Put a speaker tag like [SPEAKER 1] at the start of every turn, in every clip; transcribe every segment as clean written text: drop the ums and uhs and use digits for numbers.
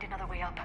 [SPEAKER 1] find another way up.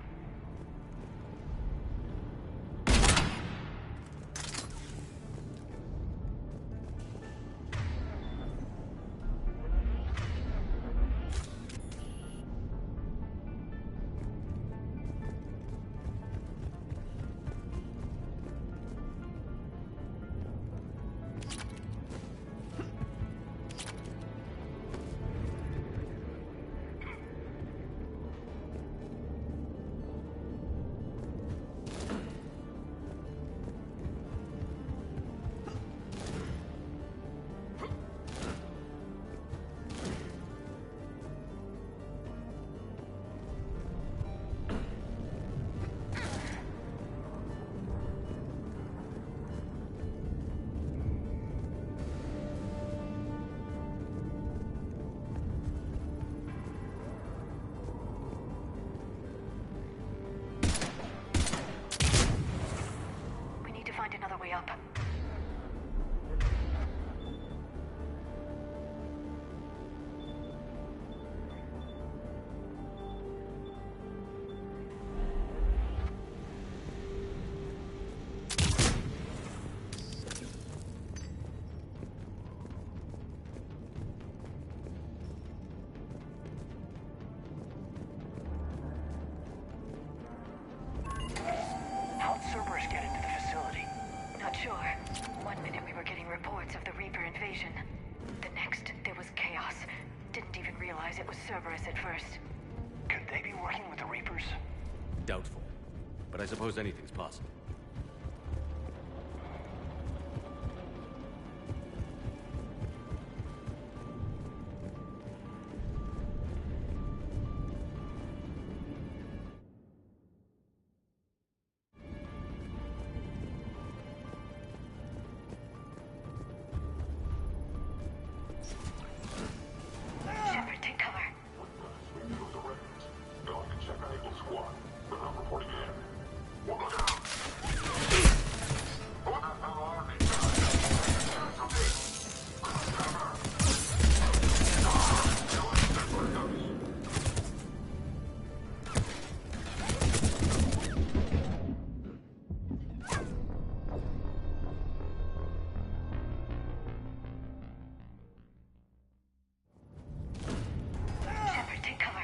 [SPEAKER 1] Find another way up.
[SPEAKER 2] How'd Cerberus get into the facility?
[SPEAKER 1] Not sure. One minute we were getting reports of the Reaper invasion. The next, there was chaos. Didn't even realize it was Cerberus at first.
[SPEAKER 2] Could they be working with the Reapers?
[SPEAKER 3] Doubtful. But I suppose anything's possible.
[SPEAKER 1] Shepard, take cover. Shepard, take cover.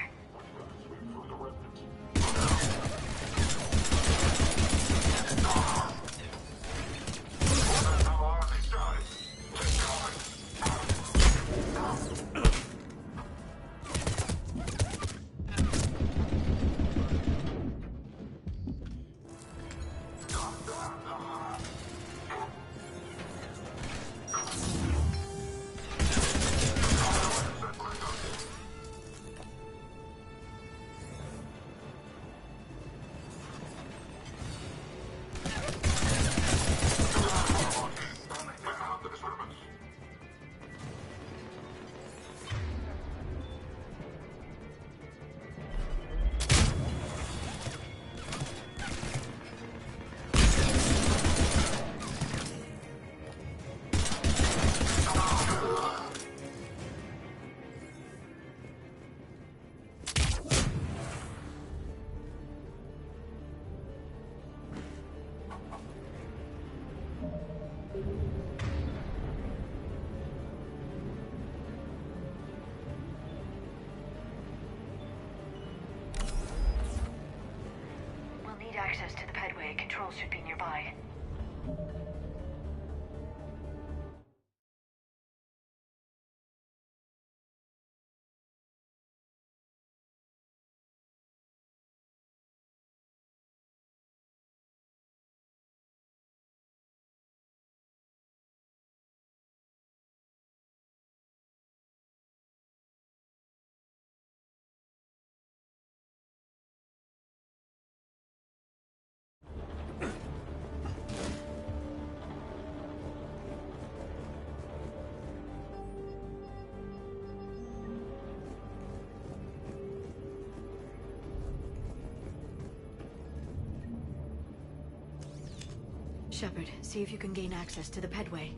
[SPEAKER 1] We'll need access to the pedway. Controls should be nearby. Shepard, see if you can gain access to the pedway.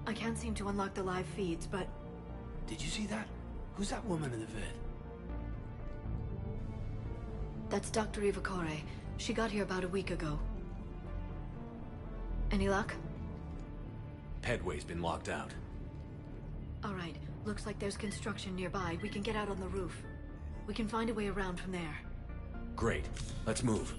[SPEAKER 1] I can't seem to unlock the live feeds, but
[SPEAKER 4] Did you see that? Who's that woman in the vid?
[SPEAKER 1] That's Dr. Ivacore. She got here about a week ago. Any luck?
[SPEAKER 3] Headway's been locked out.
[SPEAKER 1] All right. Looks like there's construction nearby. We can get out on the roof. We can find a way around from there.
[SPEAKER 3] Great. Let's move.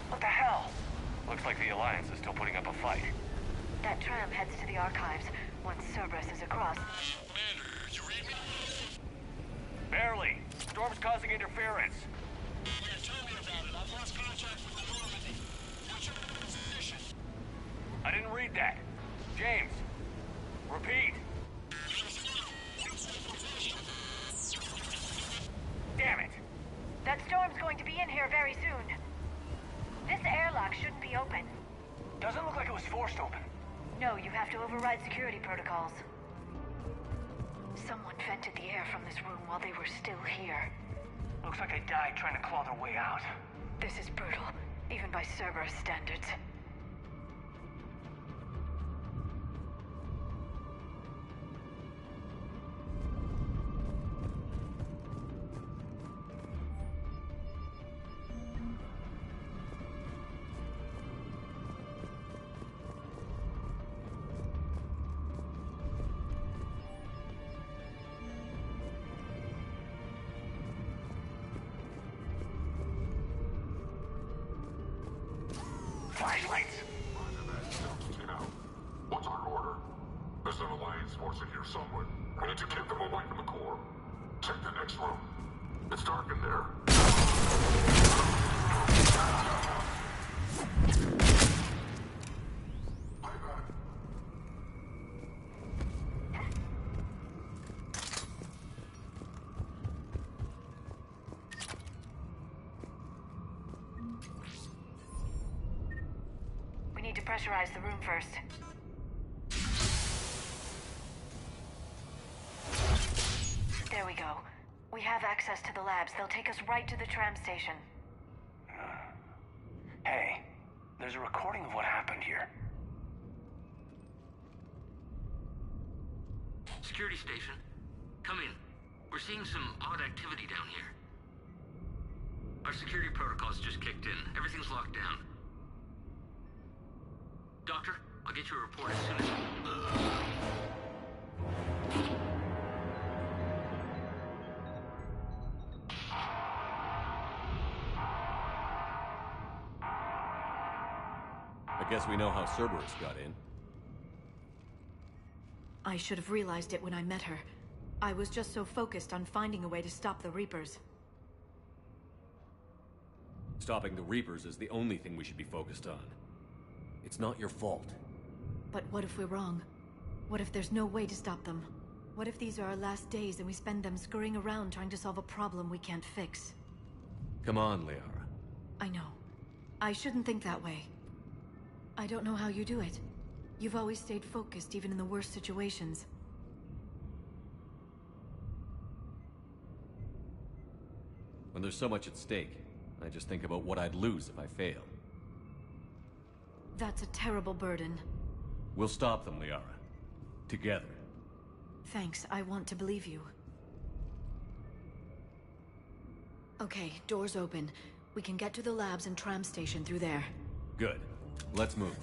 [SPEAKER 2] What the hell? Looks like the Alliance is still putting up a fight.
[SPEAKER 1] That tram heads to the archives. Once Cerberus is across.
[SPEAKER 5] Commander, you read me?
[SPEAKER 2] Barely. Storm's causing interference.
[SPEAKER 5] Yeah, tell me about it. I've lost contact with the Normandy. What's your position?
[SPEAKER 2] I didn't read that. James, repeat. Damn it.
[SPEAKER 1] That storm's going to be in here very soon. This airlock shouldn't be open.
[SPEAKER 2] Doesn't look like it was forced open.
[SPEAKER 1] No, you have to override security protocols. Someone vented the air from this room while they were still here.
[SPEAKER 2] Looks like they died trying to claw their way out.
[SPEAKER 1] This is brutal, even by Cerberus standards.
[SPEAKER 2] Flashlights.
[SPEAKER 6] What's our order? There's an Alliance force in here somewhere. We need to keep them away from the core. Check the next room. It's dark in there.
[SPEAKER 1] We need to pressurize the room first. There we go. We have access to the labs. They'll take us right to the tram station.
[SPEAKER 2] Hey, there's a recording of what happened here.
[SPEAKER 7] Security station. Come in. We're seeing some odd activity down here. Our security protocols just kicked in. Everything's locked down. Doctor, I'll get you a report as soon as...
[SPEAKER 3] I guess we know how Cerberus got in.
[SPEAKER 1] I should have realized it when I met her. I was just so focused on finding a way to stop the Reapers.
[SPEAKER 3] Stopping the Reapers is the only thing we should be focused on. It's not your fault.
[SPEAKER 1] But what if we're wrong? What if there's no way to stop them? What if these are our last days and we spend them scurrying around trying to solve a problem we can't fix?
[SPEAKER 3] Come on, Liara.
[SPEAKER 1] I know. I shouldn't think that way. I don't know how you do it. You've always stayed focused, even in the worst situations.
[SPEAKER 3] When there's so much at stake, I just think about what I'd lose if I fail.
[SPEAKER 1] That's a terrible burden.
[SPEAKER 3] We'll stop them, Liara. Together.
[SPEAKER 1] Thanks, I want to believe you. Okay, doors open. We can get to the labs and tram station through there.
[SPEAKER 3] Good. Let's move.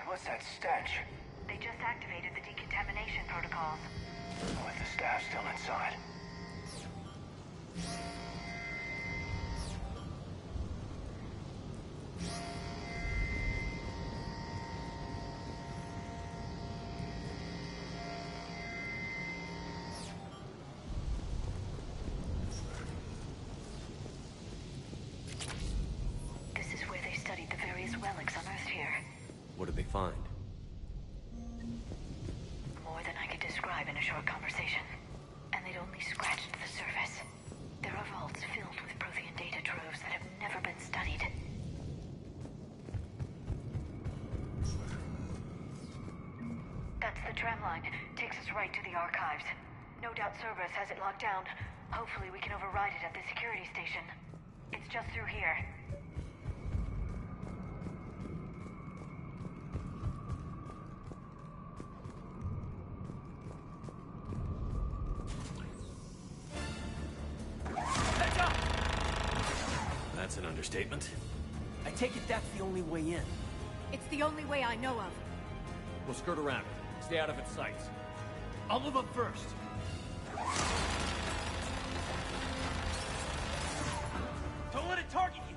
[SPEAKER 2] What's that stench?
[SPEAKER 1] They just activated the decontamination protocols.
[SPEAKER 2] With the staff still inside.
[SPEAKER 1] This is where they studied the various relics unearthed here.
[SPEAKER 3] What did they find?
[SPEAKER 1] More than I could describe in a short conversation. And they'd only scratched the surface. There are vaults filled with Prothean data troves that have never been studied. That's the tram line. Takes us right to the archives. No doubt Cerberus has it locked down. Hopefully we can override it at the security station. It's just through here.
[SPEAKER 3] That's an understatement.
[SPEAKER 4] I take it that's the only way in.
[SPEAKER 1] It's the only way I know of.
[SPEAKER 3] We'll skirt around it. Stay out of its sights.
[SPEAKER 4] I'll move up first. Don't let it target you.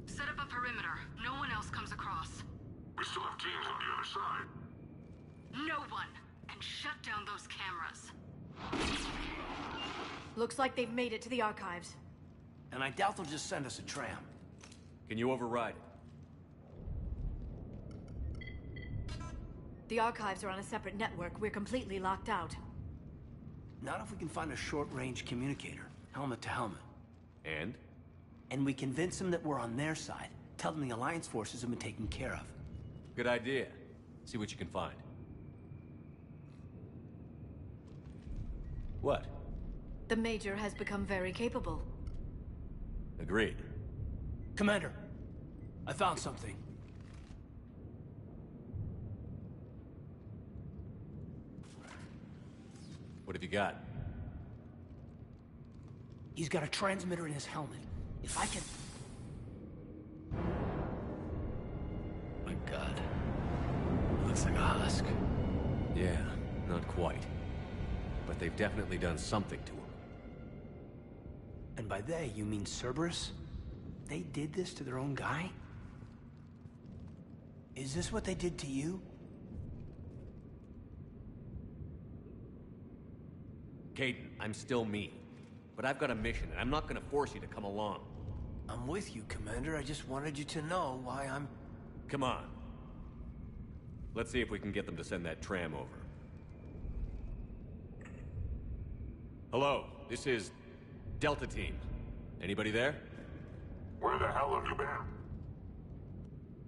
[SPEAKER 8] Set up a perimeter. No one else comes across.
[SPEAKER 6] We still have teams on the other side.
[SPEAKER 8] No one! And shut down those cameras.
[SPEAKER 1] Looks like they've made it to the archives.
[SPEAKER 4] And I doubt they'll just send us a tram.
[SPEAKER 3] Can you override it?
[SPEAKER 1] The archives are on a separate network. We're completely locked out.
[SPEAKER 4] Not if we can find a short-range communicator, helmet to helmet.
[SPEAKER 3] And?
[SPEAKER 4] And we convince them that we're on their side. Tell them the Alliance forces have been taken care of.
[SPEAKER 3] Good idea. See what you can find. What?
[SPEAKER 1] The Major has become very capable.
[SPEAKER 3] Agreed.
[SPEAKER 4] Commander, I found something.
[SPEAKER 3] What have you got?
[SPEAKER 4] He's got a transmitter in his helmet. If I can... My God. Looks like a husk.
[SPEAKER 3] Yeah, not quite. But they've definitely done something to him.
[SPEAKER 4] And by they, you mean Cerberus? They did this to their own guy? Is this what they did to you?
[SPEAKER 3] Caden, I'm still me. But I've got a mission, and I'm not gonna force you to come along.
[SPEAKER 4] I'm with you, Commander. I just wanted you to know why I'm...
[SPEAKER 3] Come on. Let's see if we can get them to send that tram over. Hello, this is Delta Team. Anybody there?
[SPEAKER 6] Where the hell have you been?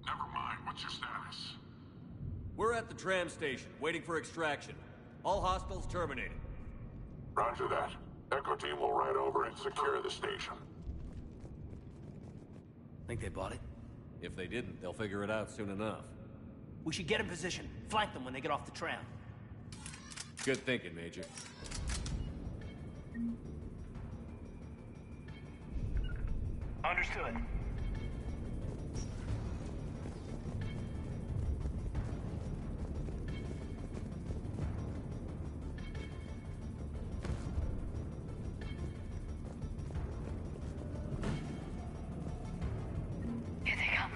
[SPEAKER 6] Never mind, what's your status?
[SPEAKER 3] We're at the tram station, waiting for extraction. All hostiles terminated.
[SPEAKER 6] Roger that. Echo Team will ride over and secure the station.
[SPEAKER 4] Think they bought it?
[SPEAKER 3] If they didn't, they'll figure it out soon enough.
[SPEAKER 4] We should get in position. Flank them when they get off the tram.
[SPEAKER 3] Good thinking, Major.
[SPEAKER 2] Understood.
[SPEAKER 1] Here they come.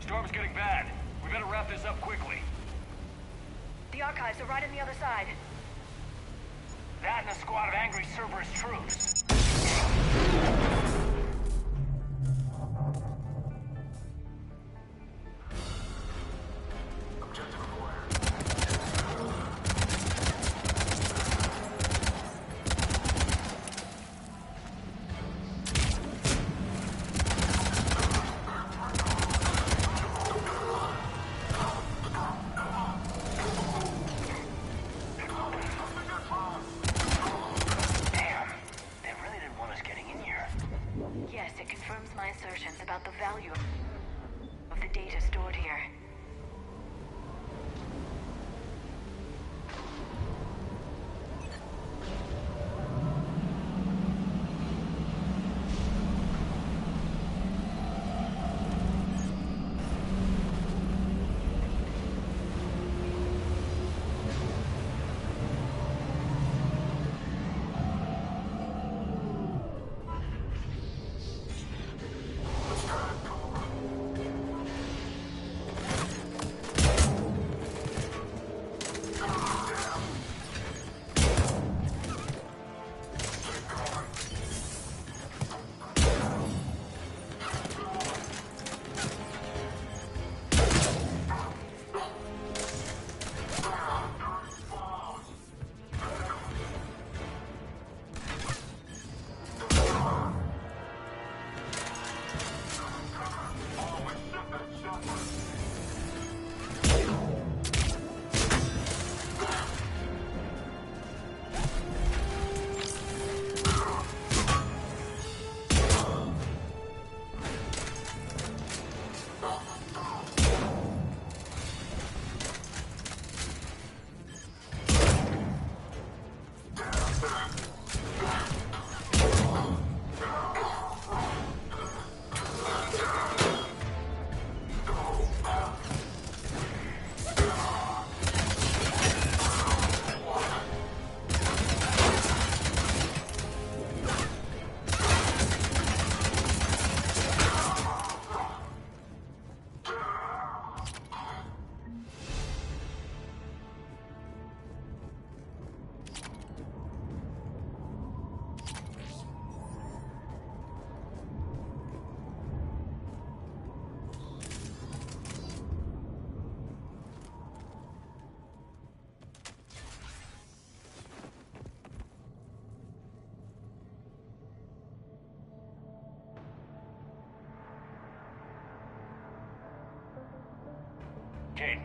[SPEAKER 2] Storm's getting bad. We better wrap this up quickly.
[SPEAKER 1] The archives are right on the other side.
[SPEAKER 2] That and a squad of angry Cerberus troops.
[SPEAKER 6] Objective acquired.
[SPEAKER 2] Damn. They really didn't want us getting in here.
[SPEAKER 1] Yes, it confirms my assertions about the value of the data stored here.
[SPEAKER 2] Kate.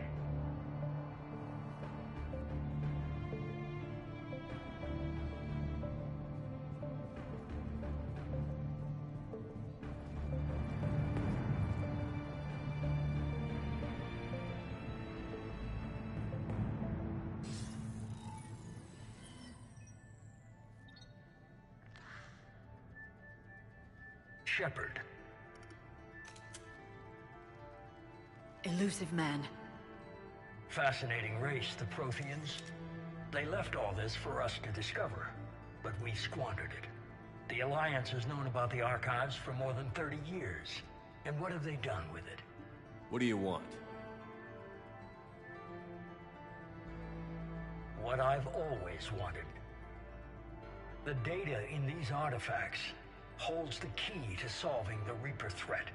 [SPEAKER 2] Shepard.
[SPEAKER 8] Elusive man.
[SPEAKER 9] Fascinating race, the Protheans. They left all this for us to discover, but we squandered it. The Alliance has known about the archives for more than 30 years. And what have they done with it?
[SPEAKER 3] What do you want?
[SPEAKER 9] What I've always wanted. The data in these artifacts holds the key to solving the Reaper threat.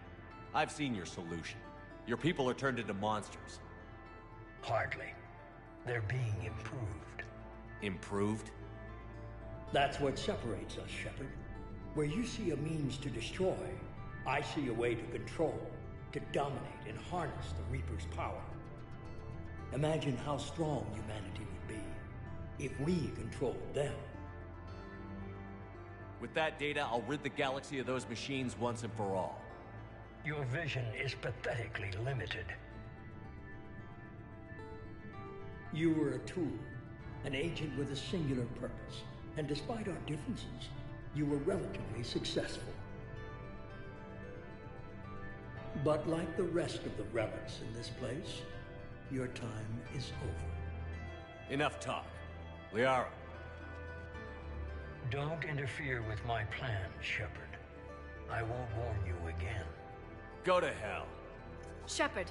[SPEAKER 3] I've seen your solution. Your people are turned into monsters.
[SPEAKER 9] Hardly. They're being improved.
[SPEAKER 3] Improved?
[SPEAKER 10] That's what separates us, Shepard. Where you see a means to destroy, I see a way to control, to dominate and harness the Reaper's power. Imagine how strong humanity would be if we controlled them.
[SPEAKER 3] With that data, I'll rid the galaxy of those machines once and for all.
[SPEAKER 9] Your vision is pathetically limited.
[SPEAKER 10] You were a tool, an agent with a singular purpose, and despite our differences, you were relatively successful. But like the rest of the relics in this place, your time is over.
[SPEAKER 3] Enough talk. Liara.
[SPEAKER 9] Don't interfere with my plans, Shepard. I won't warn you again.
[SPEAKER 3] Go to hell.
[SPEAKER 1] Shepard,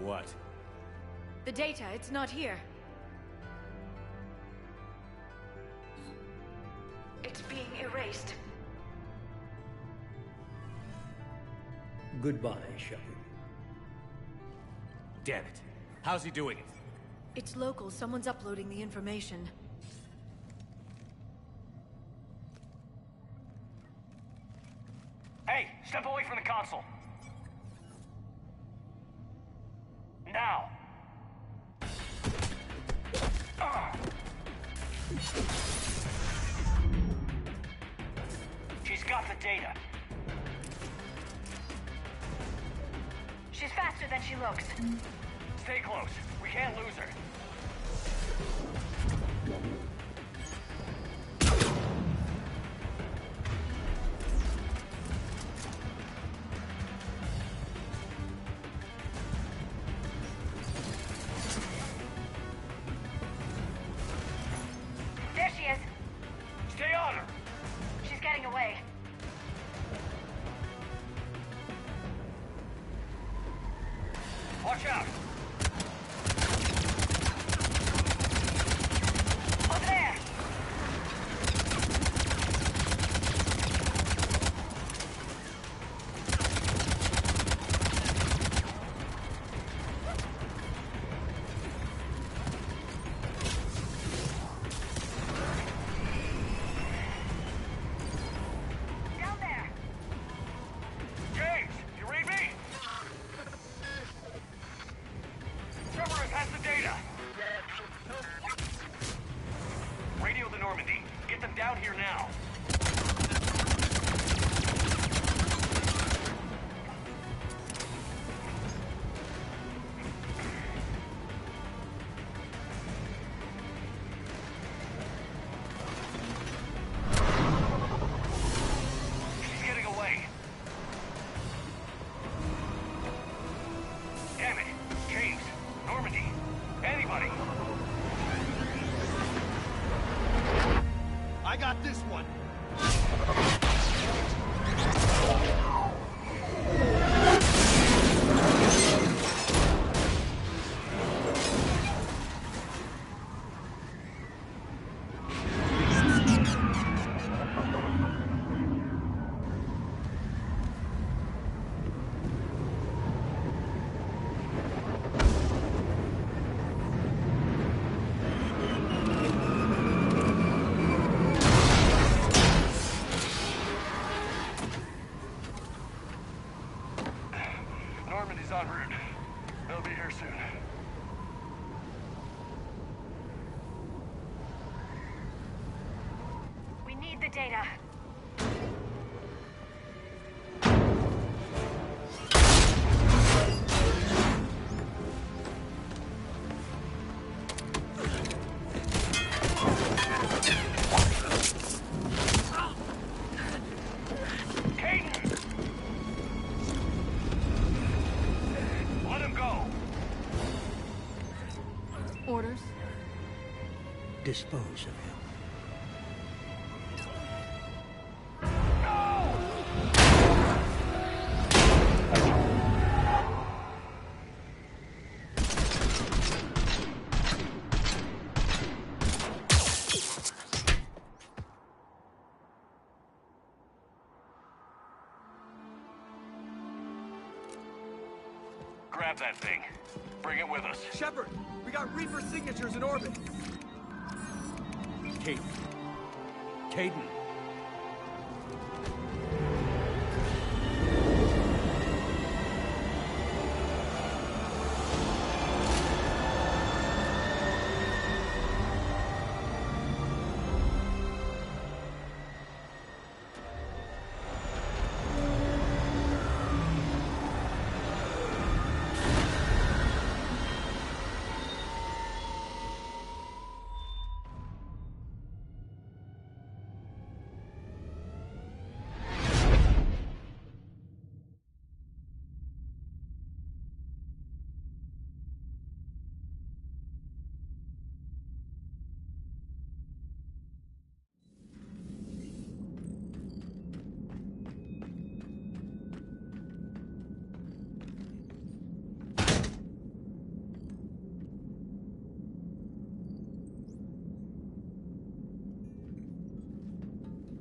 [SPEAKER 3] What?
[SPEAKER 1] the data, it's not here. It's being erased.
[SPEAKER 10] Goodbye, Shepard.
[SPEAKER 3] Damn it. How's he doing it?
[SPEAKER 1] It's local. Someone's uploading the information.
[SPEAKER 2] Hey, step away from the console. Now. She's got the data.
[SPEAKER 1] She's faster than she looks.
[SPEAKER 2] Stay close. We can't lose her.
[SPEAKER 1] There she is.
[SPEAKER 2] Stay on her.
[SPEAKER 1] She's getting away.
[SPEAKER 2] Watch out.
[SPEAKER 1] Over there. Down there.
[SPEAKER 2] James, you read me? Cerberus has the data. Radio the Normandy. Get them down here now. She's getting away. Damn it. James, Normandy, anybody.
[SPEAKER 5] I got this one.
[SPEAKER 2] Normandy's en route. They'll be here soon.
[SPEAKER 1] We need the data.
[SPEAKER 2] Caden! Let him go!
[SPEAKER 1] Orders?
[SPEAKER 10] Dispose of him.
[SPEAKER 2] Grab that thing. Bring it with us.
[SPEAKER 5] Shepard, we got Reaper signatures in orbit.
[SPEAKER 3] Caden. Caden.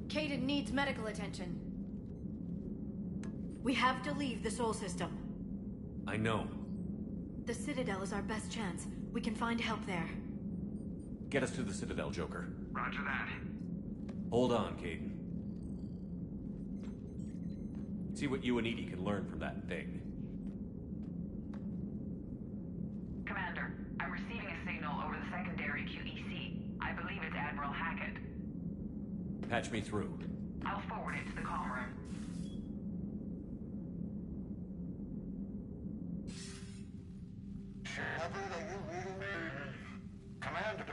[SPEAKER 1] Kaden needs medical attention. We have to leave the Sol system.
[SPEAKER 3] I know.
[SPEAKER 1] The Citadel is our best chance. We can find help there.
[SPEAKER 3] Get us to the Citadel, Joker.
[SPEAKER 5] Roger that.
[SPEAKER 3] Hold on, Caden. See what you and Edie can learn from that thing.
[SPEAKER 11] Commander, I'm receiving a signal over the secondary QEC. I believe it's Admiral Hackett.
[SPEAKER 3] Patch me through.
[SPEAKER 11] I'll forward it to the comm room.
[SPEAKER 6] Commander.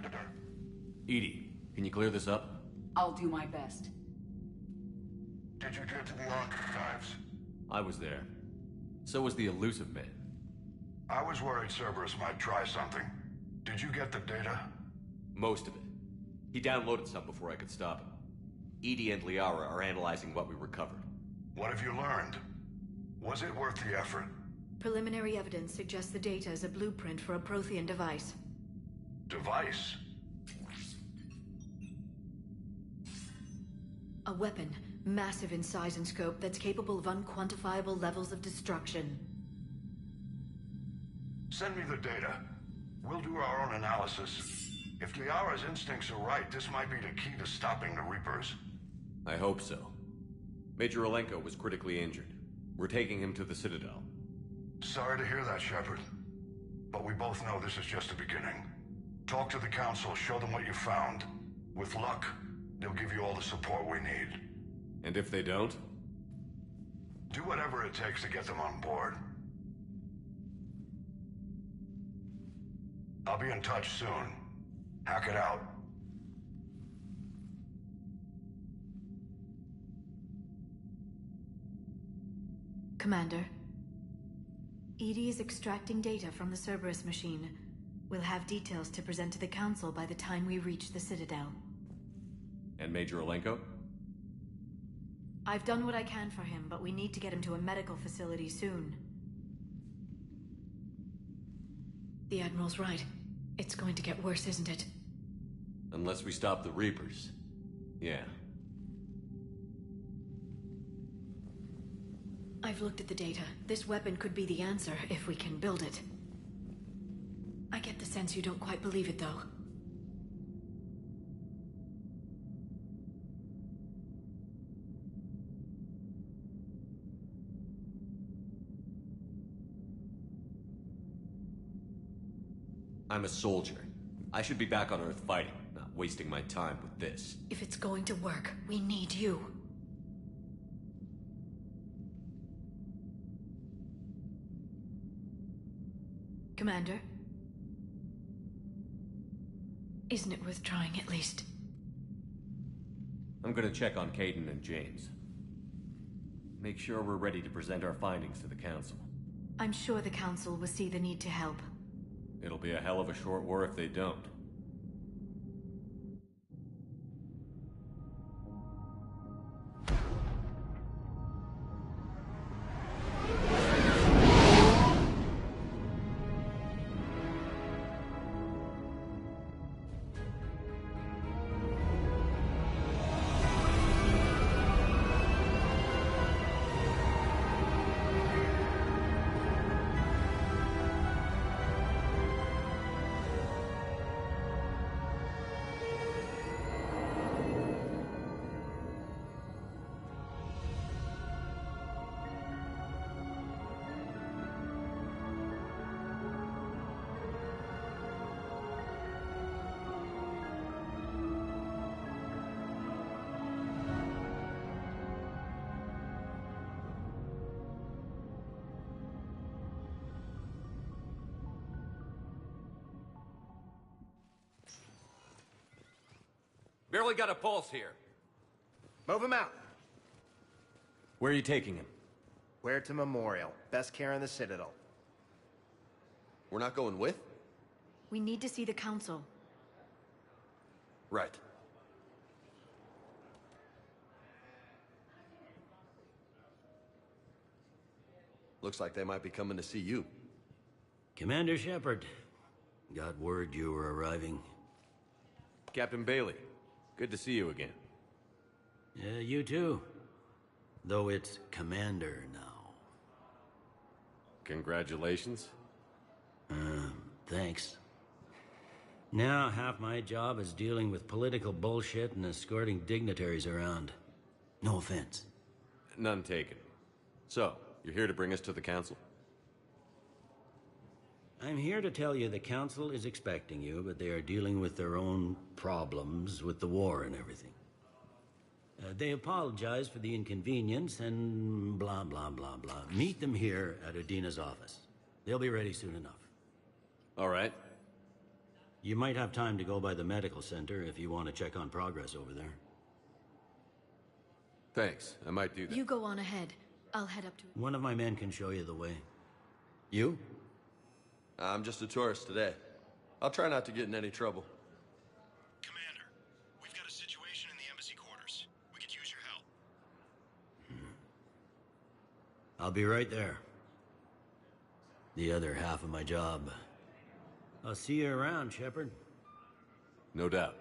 [SPEAKER 3] Edie, can you clear this up?
[SPEAKER 8] I'll do my best.
[SPEAKER 6] Did you get to the archives?
[SPEAKER 3] I was there. So was the elusive man.
[SPEAKER 6] I was worried Cerberus might try something. Did you get the data?
[SPEAKER 3] Most of it. He downloaded some before I could stop him. Edie and Liara are analyzing what we recovered.
[SPEAKER 6] What have you learned? Was it worth the effort?
[SPEAKER 1] Preliminary evidence suggests the data is a blueprint for a Prothean device.
[SPEAKER 6] Device?
[SPEAKER 1] A weapon, massive in size and scope, that's capable of unquantifiable levels of destruction.
[SPEAKER 6] Send me the data. We'll do our own analysis. If Liara's instincts are right, this might be the key to stopping the Reapers.
[SPEAKER 3] I hope so. Major Alenko was critically injured. We're taking him to the Citadel.
[SPEAKER 6] Sorry to hear that, Shepard. But we both know this is just the beginning. Talk to the Council, show them what you found. With luck, they'll give you all the support we need.
[SPEAKER 3] And if they don't?
[SPEAKER 6] Do whatever it takes to get them on board. I'll be in touch soon. Hack it out.
[SPEAKER 1] Commander, Edie is extracting data from the Cerberus machine. We'll have details to present to the Council by the time we reach the Citadel.
[SPEAKER 3] And Major Alenko?
[SPEAKER 1] I've done what I can for him, but we need to get him to a medical facility soon. The Admiral's right. It's going to get worse, isn't it?
[SPEAKER 3] Unless we stop the Reapers. Yeah.
[SPEAKER 1] I've looked at the data. This weapon could be the answer, if we can build it. I get the sense you don't quite believe it, though.
[SPEAKER 3] I'm a soldier. I should be back on Earth fighting, not wasting my time with this.
[SPEAKER 1] If it's going to work, we need you. Commander? Isn't it worth trying at least?
[SPEAKER 3] I'm gonna check on Caden and James. Make sure we're ready to present our findings to the Council.
[SPEAKER 1] I'm sure the Council will see the need to help.
[SPEAKER 3] It'll be a hell of a short war if they don't. Barely got a pulse here.
[SPEAKER 12] Move him out.
[SPEAKER 3] Where are you taking him?
[SPEAKER 12] Where to Memorial. Best care in the Citadel.
[SPEAKER 3] We're not going with?
[SPEAKER 1] We need to see the Council.
[SPEAKER 3] Right. Looks like they might be coming to see you.
[SPEAKER 13] Commander Shepard, got word you were arriving.
[SPEAKER 3] Captain Bailey, good to see you again.
[SPEAKER 13] You too. Though it's Commander now.
[SPEAKER 3] Congratulations.
[SPEAKER 13] Thanks. Now half my job is dealing with political bullshit and escorting dignitaries around. No offense.
[SPEAKER 3] None taken. So, you're here to bring us to the council?
[SPEAKER 13] I'm here to tell you the council is expecting you, but they are dealing with their own problems with the war and everything. They apologize for the inconvenience and blah, blah, blah, blah. Meet them here at Udina's office. They'll be ready soon enough.
[SPEAKER 3] All right.
[SPEAKER 13] You might have time to go by the medical center if you want to check on progress over there.
[SPEAKER 3] Thanks. I might do that.
[SPEAKER 1] You go on ahead. I'll head up to it.
[SPEAKER 13] One of my men can show you the way. You?
[SPEAKER 14] I'm just a tourist today. I'll try not to get in any trouble.
[SPEAKER 5] Commander, we've got a situation in the embassy quarters. We could use your help.
[SPEAKER 13] I'll be right there. The other half of my job. I'll see you around, Shepard.
[SPEAKER 3] No doubt.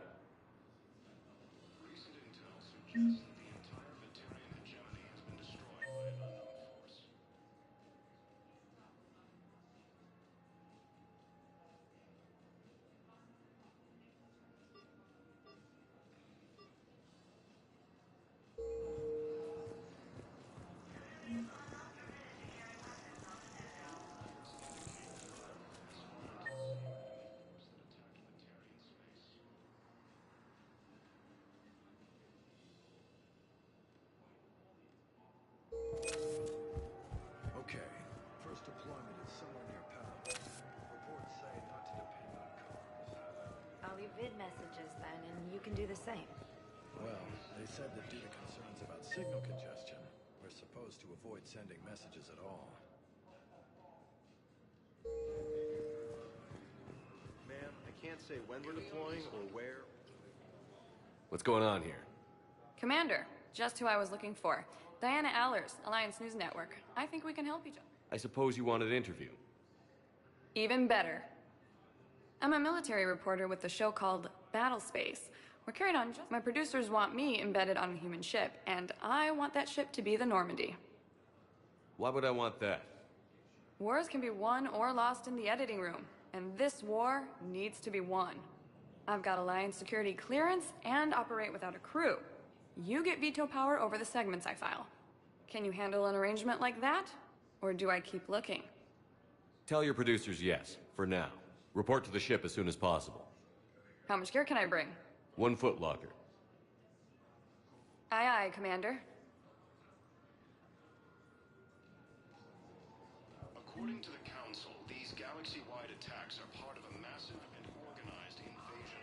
[SPEAKER 6] Recent intel suggests that the entire Batarian hegemony has been destroyed by an unknown force.
[SPEAKER 15] Okay, first deployment is somewhere near Panama. Reports say not to depend on cars.
[SPEAKER 16] I'll leave vid messages then, and you can do the same.
[SPEAKER 15] Well, they said that due to concerns about signal congestion, we're supposed to avoid sending messages at all.
[SPEAKER 12] Ma'am, I can't say when we're deploying or where.
[SPEAKER 3] What's going on here?
[SPEAKER 17] Commander, just who I was looking for. Diana Allers, Alliance News Network. I think we can help each other.
[SPEAKER 3] I suppose you wanted an interview.
[SPEAKER 17] Even better. I'm a military reporter with the show called Battle Space. We're carried on just... My producers want me embedded on a human ship, and I want that ship to be the Normandy.
[SPEAKER 3] Why would I want that?
[SPEAKER 17] Wars can be won or lost in the editing room, and this war needs to be won. I've got Alliance security clearance and operate without a crew. You get veto power over the segments I file. Can you handle an arrangement like that? Or do I keep looking?
[SPEAKER 3] Tell your producers yes, for now. Report to the ship as soon as possible.
[SPEAKER 17] How much gear can I bring?
[SPEAKER 3] 1 foot locker.
[SPEAKER 17] Aye, aye, Commander.
[SPEAKER 6] According to the Council, these galaxy-wide attacks are part of a massive and organized invasion.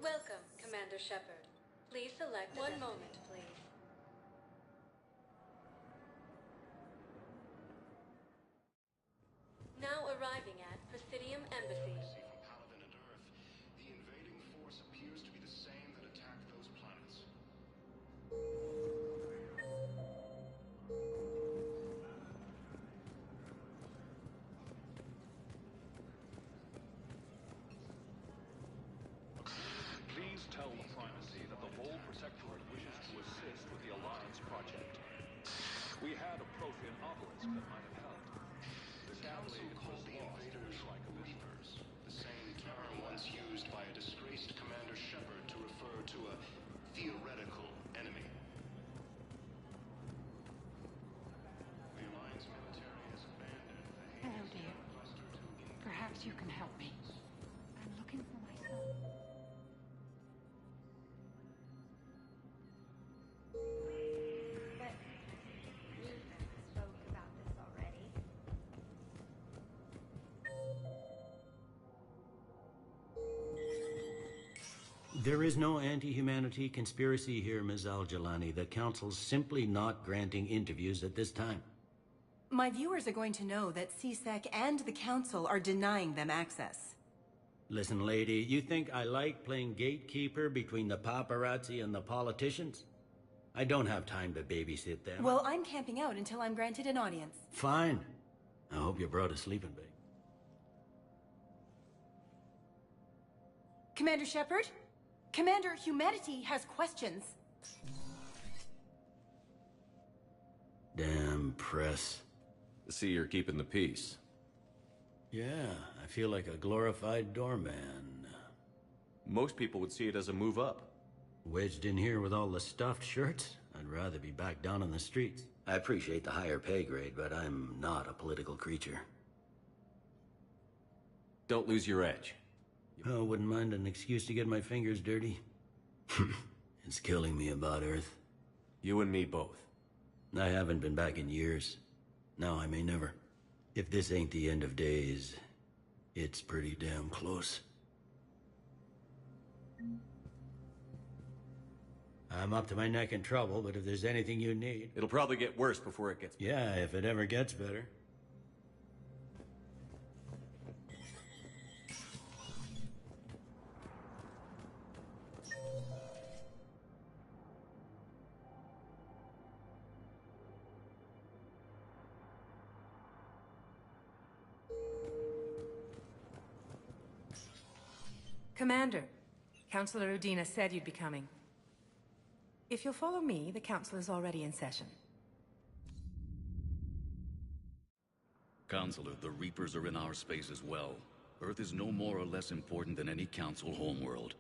[SPEAKER 18] Welcome, Commander Shepard. Please select one moment, please. Now arriving at Presidium Embassy.
[SPEAKER 6] From Paladin and Earth, the invading force appears to be the same that attacked those planets.
[SPEAKER 15] Please tell the Primacy that the Vol Protectorate wishes to assist with the Alliance project. We had a Prothean obelisk that might have helped. Sadly, it was lost in a
[SPEAKER 8] Perhaps you can help me. I'm looking for my son.
[SPEAKER 16] But we spoke about this already.
[SPEAKER 13] There is no anti-humanity conspiracy here, Ms. Al-Jalani. The Council's simply not granting interviews at this time.
[SPEAKER 19] My viewers are going to know that CSEC and the Council are denying them access.
[SPEAKER 13] Listen, lady, you think I like playing gatekeeper between the paparazzi and the politicians? I don't have time to babysit them.
[SPEAKER 19] Well, I'm camping out until I'm granted an audience.
[SPEAKER 13] Fine. I hope you brought a sleeping bag.
[SPEAKER 19] Commander Shepard? Commander, humanity has questions.
[SPEAKER 13] Damn press.
[SPEAKER 3] See, you're keeping the peace.
[SPEAKER 13] Yeah, I feel like a glorified doorman.
[SPEAKER 3] Most people would see it as a move up.
[SPEAKER 13] Wedged in here with all the stuffed shirts? I'd rather be back down on the streets. I appreciate the higher pay grade, but I'm not a political creature.
[SPEAKER 3] Don't lose your edge.
[SPEAKER 13] Oh, wouldn't mind an excuse to get my fingers dirty. It's killing me about Earth.
[SPEAKER 3] You and me both.
[SPEAKER 13] I haven't been back in years. Now I may never. If this ain't the end of days, it's pretty damn close. I'm up to my neck in trouble, but if there's anything you need...
[SPEAKER 3] It'll probably get worse before it gets better.
[SPEAKER 13] Yeah, if it ever gets better.
[SPEAKER 20] Commander, Councilor Udina said you'd be coming. If you'll follow me, the Council is already in session.
[SPEAKER 21] Counselor, the Reapers are in our space as well. Earth is no more or less important than any Council homeworld.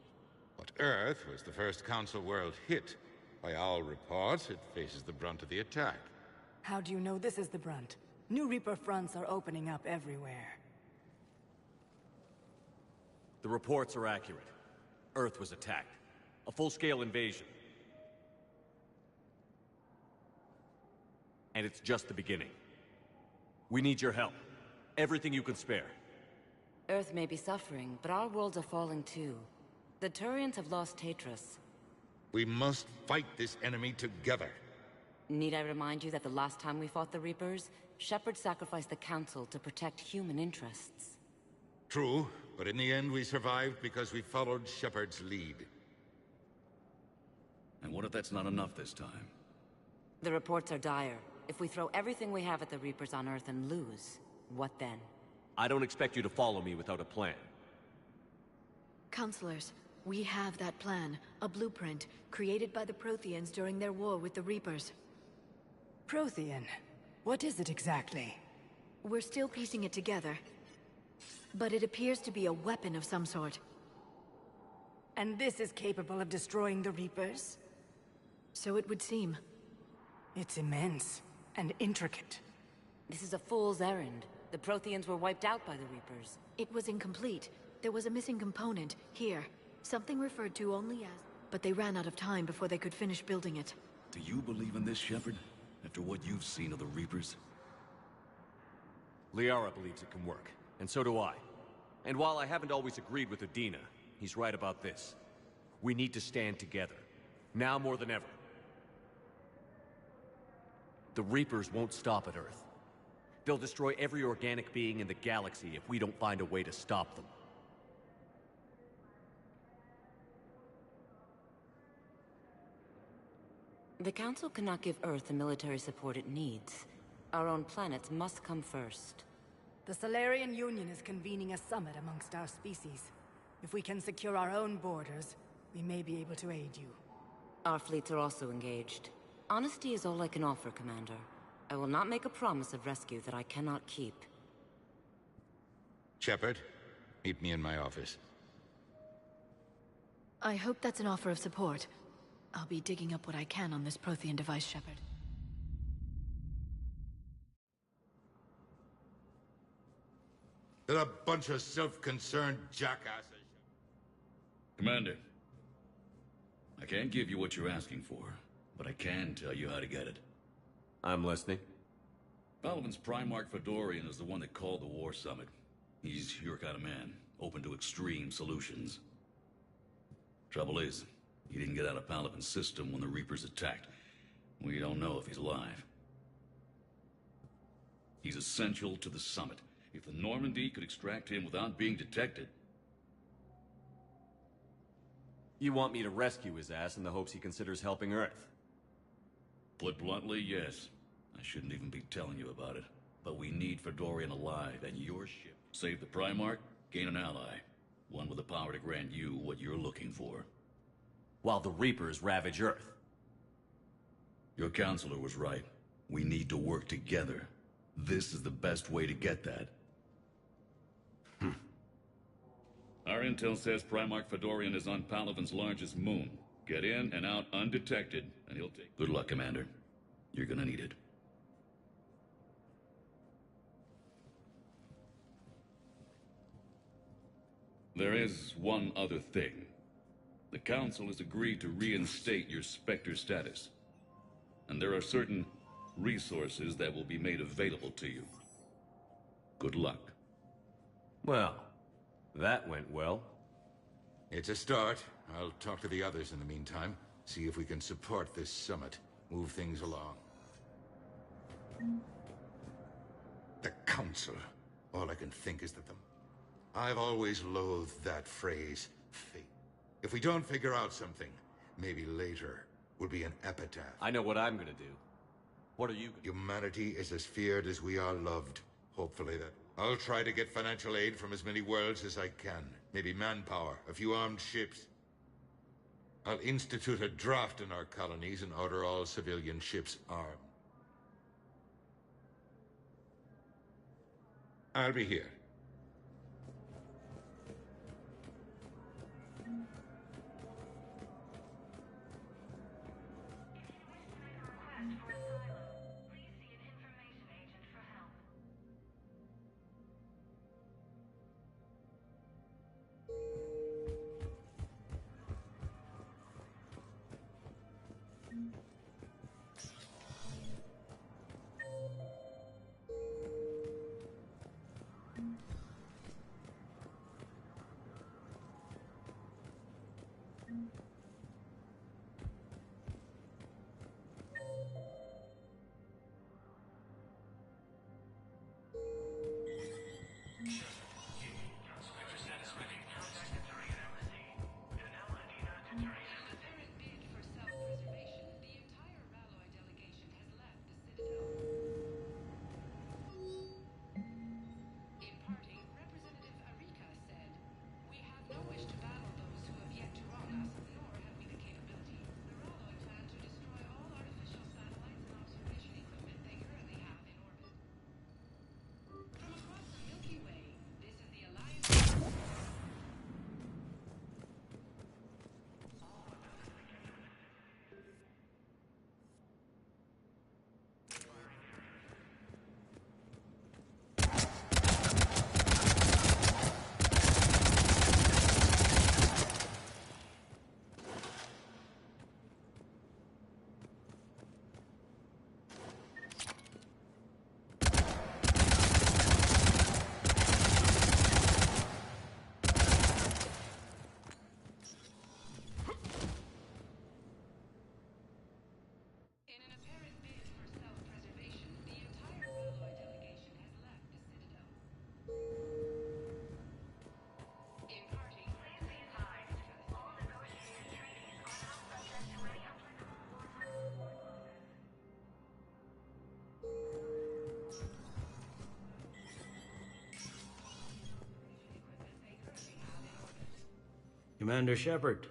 [SPEAKER 22] But Earth was the first Council world hit. By all reports, it faces the brunt of the attack.
[SPEAKER 23] How do you know this is the brunt? New Reaper fronts are opening up everywhere.
[SPEAKER 3] The reports are accurate. Earth was attacked. A full-scale invasion. And it's just the beginning. We need your help. Everything you can spare.
[SPEAKER 24] Earth may be suffering, but our worlds are falling too. The Turians have lost Tatris.
[SPEAKER 22] We must fight this enemy together.
[SPEAKER 24] Need I remind you that the last time we fought the Reapers, Shepard sacrificed the Council to protect human interests?
[SPEAKER 22] True, but in the end we survived because we followed Shepard's lead.
[SPEAKER 21] And what if that's not enough this time?
[SPEAKER 24] The reports are dire. If we throw everything we have at the Reapers on Earth and lose, what then?
[SPEAKER 3] I don't expect you to follow me without a plan.
[SPEAKER 1] Counselors, we have that plan. A blueprint, created by the Protheans during their war with the Reapers.
[SPEAKER 23] Prothean? What is it exactly?
[SPEAKER 1] We're still piecing it together. But it appears to be a weapon of some sort.
[SPEAKER 23] And this is capable of destroying the Reapers?
[SPEAKER 1] So it would seem.
[SPEAKER 23] It's immense and intricate.
[SPEAKER 24] This is a fool's errand. The Protheans were wiped out by the Reapers.
[SPEAKER 1] It was incomplete. There was a missing component, here. Something referred to only as... But they ran out of time before they could finish building it.
[SPEAKER 21] Do you believe in this, Shepard? After what you've seen of the Reapers?
[SPEAKER 3] Liara believes it can work. And so do I. And while I haven't always agreed with Udina, he's right about this. We need to stand together. Now more than ever. The Reapers won't stop at Earth. They'll destroy every organic being in the galaxy if we don't find a way to stop them.
[SPEAKER 24] The Council cannot give Earth the military support it needs. Our own planets must come first.
[SPEAKER 23] The Solarian Union is convening a summit amongst our species. If we can secure our own borders, we may be able to aid you.
[SPEAKER 24] Our fleets are also engaged. Honesty is all I can offer, Commander. I will not make a promise of rescue that I cannot keep.
[SPEAKER 22] Shepard, meet me in my office.
[SPEAKER 1] I hope that's an offer of support. I'll be digging up what I can on this Prothean device, Shepard.
[SPEAKER 22] They're a bunch of self-concerned jackasses.
[SPEAKER 21] Commander, I can't give you what you're asking for, but I can tell you how to get it.
[SPEAKER 3] I'm listening.
[SPEAKER 21] Palaven's Primarch Fedorian is the one that called the war summit. He's your kind of man, open to extreme solutions. Trouble is, he didn't get out of Palaven's system when the Reapers attacked. We don't know if he's alive. He's essential to the summit. If the Normandy could extract him without being detected...
[SPEAKER 3] You want me to rescue his ass in the hopes he considers helping Earth?
[SPEAKER 21] Put bluntly, yes. I shouldn't even be telling you about it. But we need Fedorian alive, and your ship. Save the Primarch, gain an ally. One with the power to grant you what you're looking for.
[SPEAKER 3] While the Reapers ravage Earth.
[SPEAKER 21] Your counselor was right. We need to work together. This is the best way to get that. Our intel says Primarch Fedorian is on Palaven's largest moon. Get in and out undetected, and he'll take... Good luck, Commander. You're gonna need it. There is one other thing. The Council has agreed to reinstate your Spectre status. And there are certain resources that will be made available to you. Good luck.
[SPEAKER 3] Well, that went well.
[SPEAKER 22] It's a start. I'll talk to the others in the meantime. See if we can support this summit. Move things along. The Council. All I can think is that I've always loathed that phrase, fate. If we don't figure out something, maybe later will be an epitaph.
[SPEAKER 3] I know what I'm gonna do. What are you gonna do?
[SPEAKER 22] Humanity is as feared as we are loved. Hopefully that... I'll try to get financial aid from as many worlds as I can. Maybe manpower, a few armed ships. I'll institute a draft in our colonies and order all civilian ships armed. I'll be here.
[SPEAKER 13] Commander Shepard,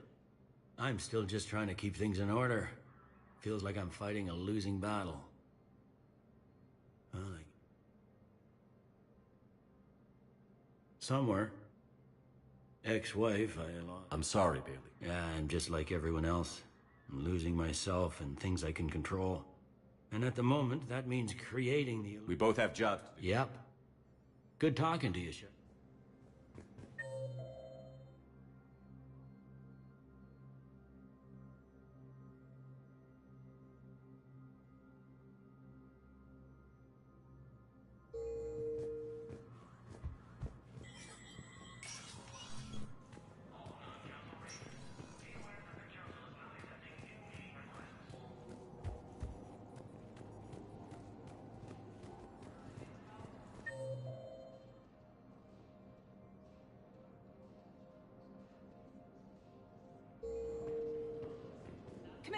[SPEAKER 13] I'm still just trying to keep things in order. Feels like I'm fighting a losing battle. Somewhere. Ex-wife, I lost.
[SPEAKER 3] I'm sorry, Bailey.
[SPEAKER 13] Yeah, I'm just like everyone else. I'm losing myself and things I can control. And at the moment, that means creating the...
[SPEAKER 3] We both have jobs to do.
[SPEAKER 13] Yep. Good talking to you, Shepard.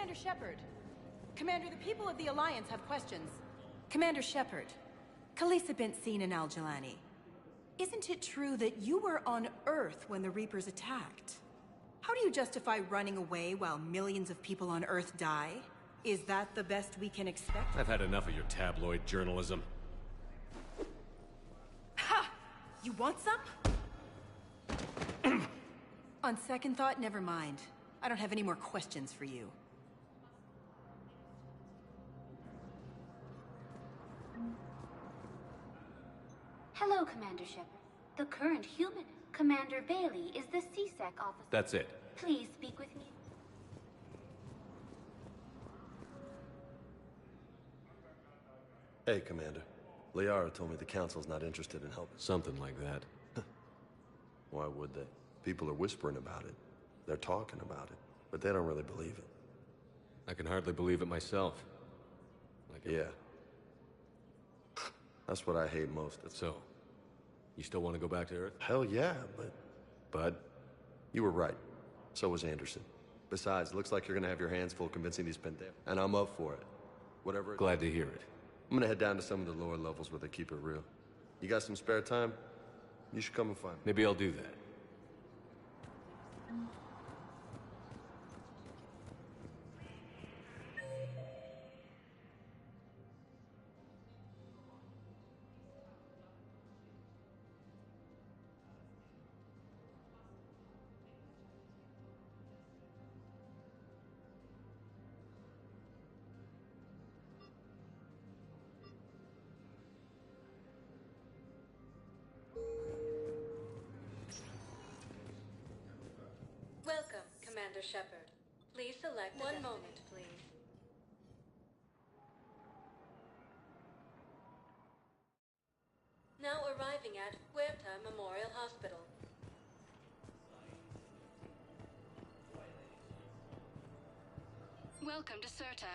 [SPEAKER 19] Commander Shepard. Commander, the people of the Alliance have questions. Commander Shepard, Khaleesa bint Sin and Al-Jalani. Isn't it true that you were on Earth when the Reapers attacked? How do you justify running away while millions of people on Earth die? Is that the best we can expect?
[SPEAKER 3] I've had enough of your tabloid journalism.
[SPEAKER 19] Ha! You want some? On second thought, never mind. I don't have any more questions for you.
[SPEAKER 4] Hello, Commander Shepard. The current human, Commander Bailey, is the CSEC officer.
[SPEAKER 3] That's it.
[SPEAKER 4] Please speak with me.
[SPEAKER 12] Hey, Commander. Liara told me the Council's not interested in helping.
[SPEAKER 3] Something like that.
[SPEAKER 12] Why would they? People are whispering about it. They're talking about it, but they don't really believe it.
[SPEAKER 3] I can hardly believe it myself.
[SPEAKER 12] Yeah. That's what I hate most.
[SPEAKER 3] So, you still want to go back to Earth?
[SPEAKER 12] Hell yeah, but you were right. So was Anderson. Besides, looks like you're gonna have your hands full convincing these Pentair, and I'm up for it. Whatever.
[SPEAKER 3] Glad to hear it.
[SPEAKER 12] I'm gonna head down to some of the lower levels where they keep it real. You got some spare time? You should come and find me.
[SPEAKER 3] Maybe I'll do that.
[SPEAKER 18] Welcome, Commander Shepard. Please select one moment, please. Now arriving at Huerta Memorial Hospital.
[SPEAKER 8] Welcome to Cirta.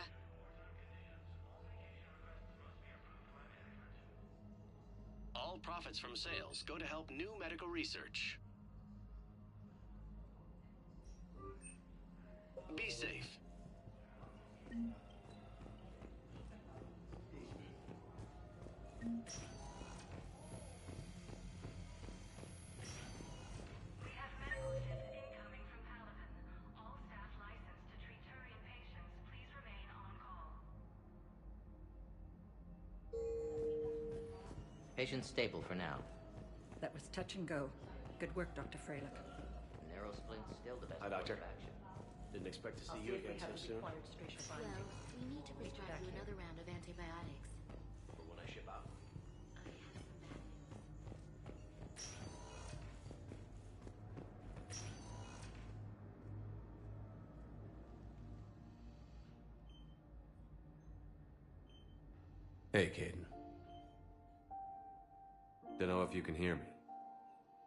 [SPEAKER 2] All profits from sales go to help new medical research. Be safe.
[SPEAKER 11] We have medical ships incoming from Paladin. All staff licensed to treat Turian patients, please remain on call.
[SPEAKER 7] Patient stable for now.
[SPEAKER 23] That was touch and go. Good work, Dr. Freilich.
[SPEAKER 7] Narrow splint's still the best
[SPEAKER 12] Hi, Doctor.
[SPEAKER 7] course of action.
[SPEAKER 12] Didn't expect to see you again so soon.
[SPEAKER 18] Well, we need to prescribe you another round of antibiotics.
[SPEAKER 7] For when I ship out.
[SPEAKER 18] I have some bad news.
[SPEAKER 3] Hey, Caden. Don't know if you can hear me.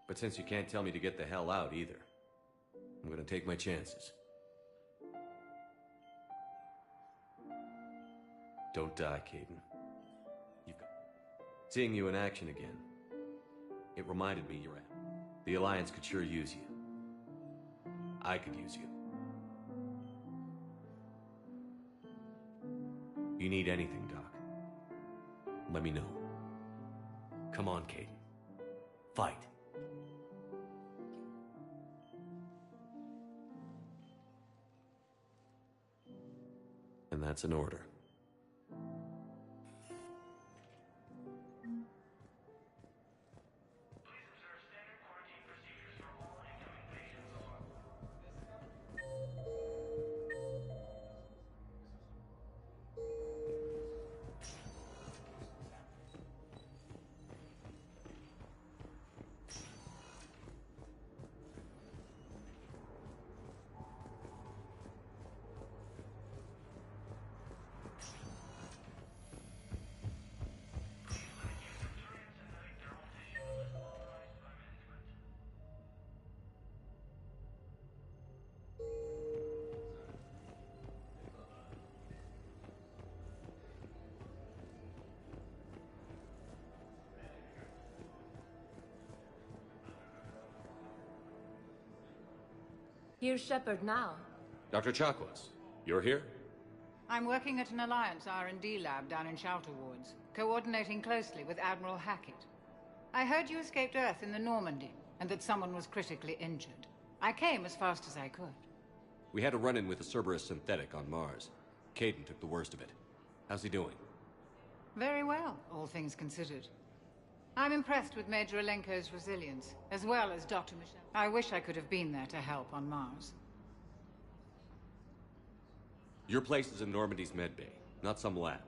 [SPEAKER 3] But since you can't tell me to get the hell out either, I'm gonna take my chances. Don't die, Caden. Seeing you in action again, it reminded me you're at. The Alliance could sure use you. I could use you. You need anything, Doc, let me know. Come on, Caden. Fight. And that's an order.
[SPEAKER 18] Here's Shepard now.
[SPEAKER 3] Dr. Chakwas, You're here?
[SPEAKER 5] I'm working at an Alliance R&D lab down in Shelter Wards, coordinating closely with Admiral Hackett. I heard you escaped Earth in the Normandy, and that someone was critically injured. I came as fast as I could.
[SPEAKER 3] We had a run-in with a Cerberus synthetic on Mars. Caden took the worst of it. How's he doing?
[SPEAKER 5] Very well, all things considered. I'm impressed with Major Alenko's resilience, as well as Dr. Michelle. I wish I could have been there to help on Mars.
[SPEAKER 3] Your place is in Normandy's medbay, not some lab.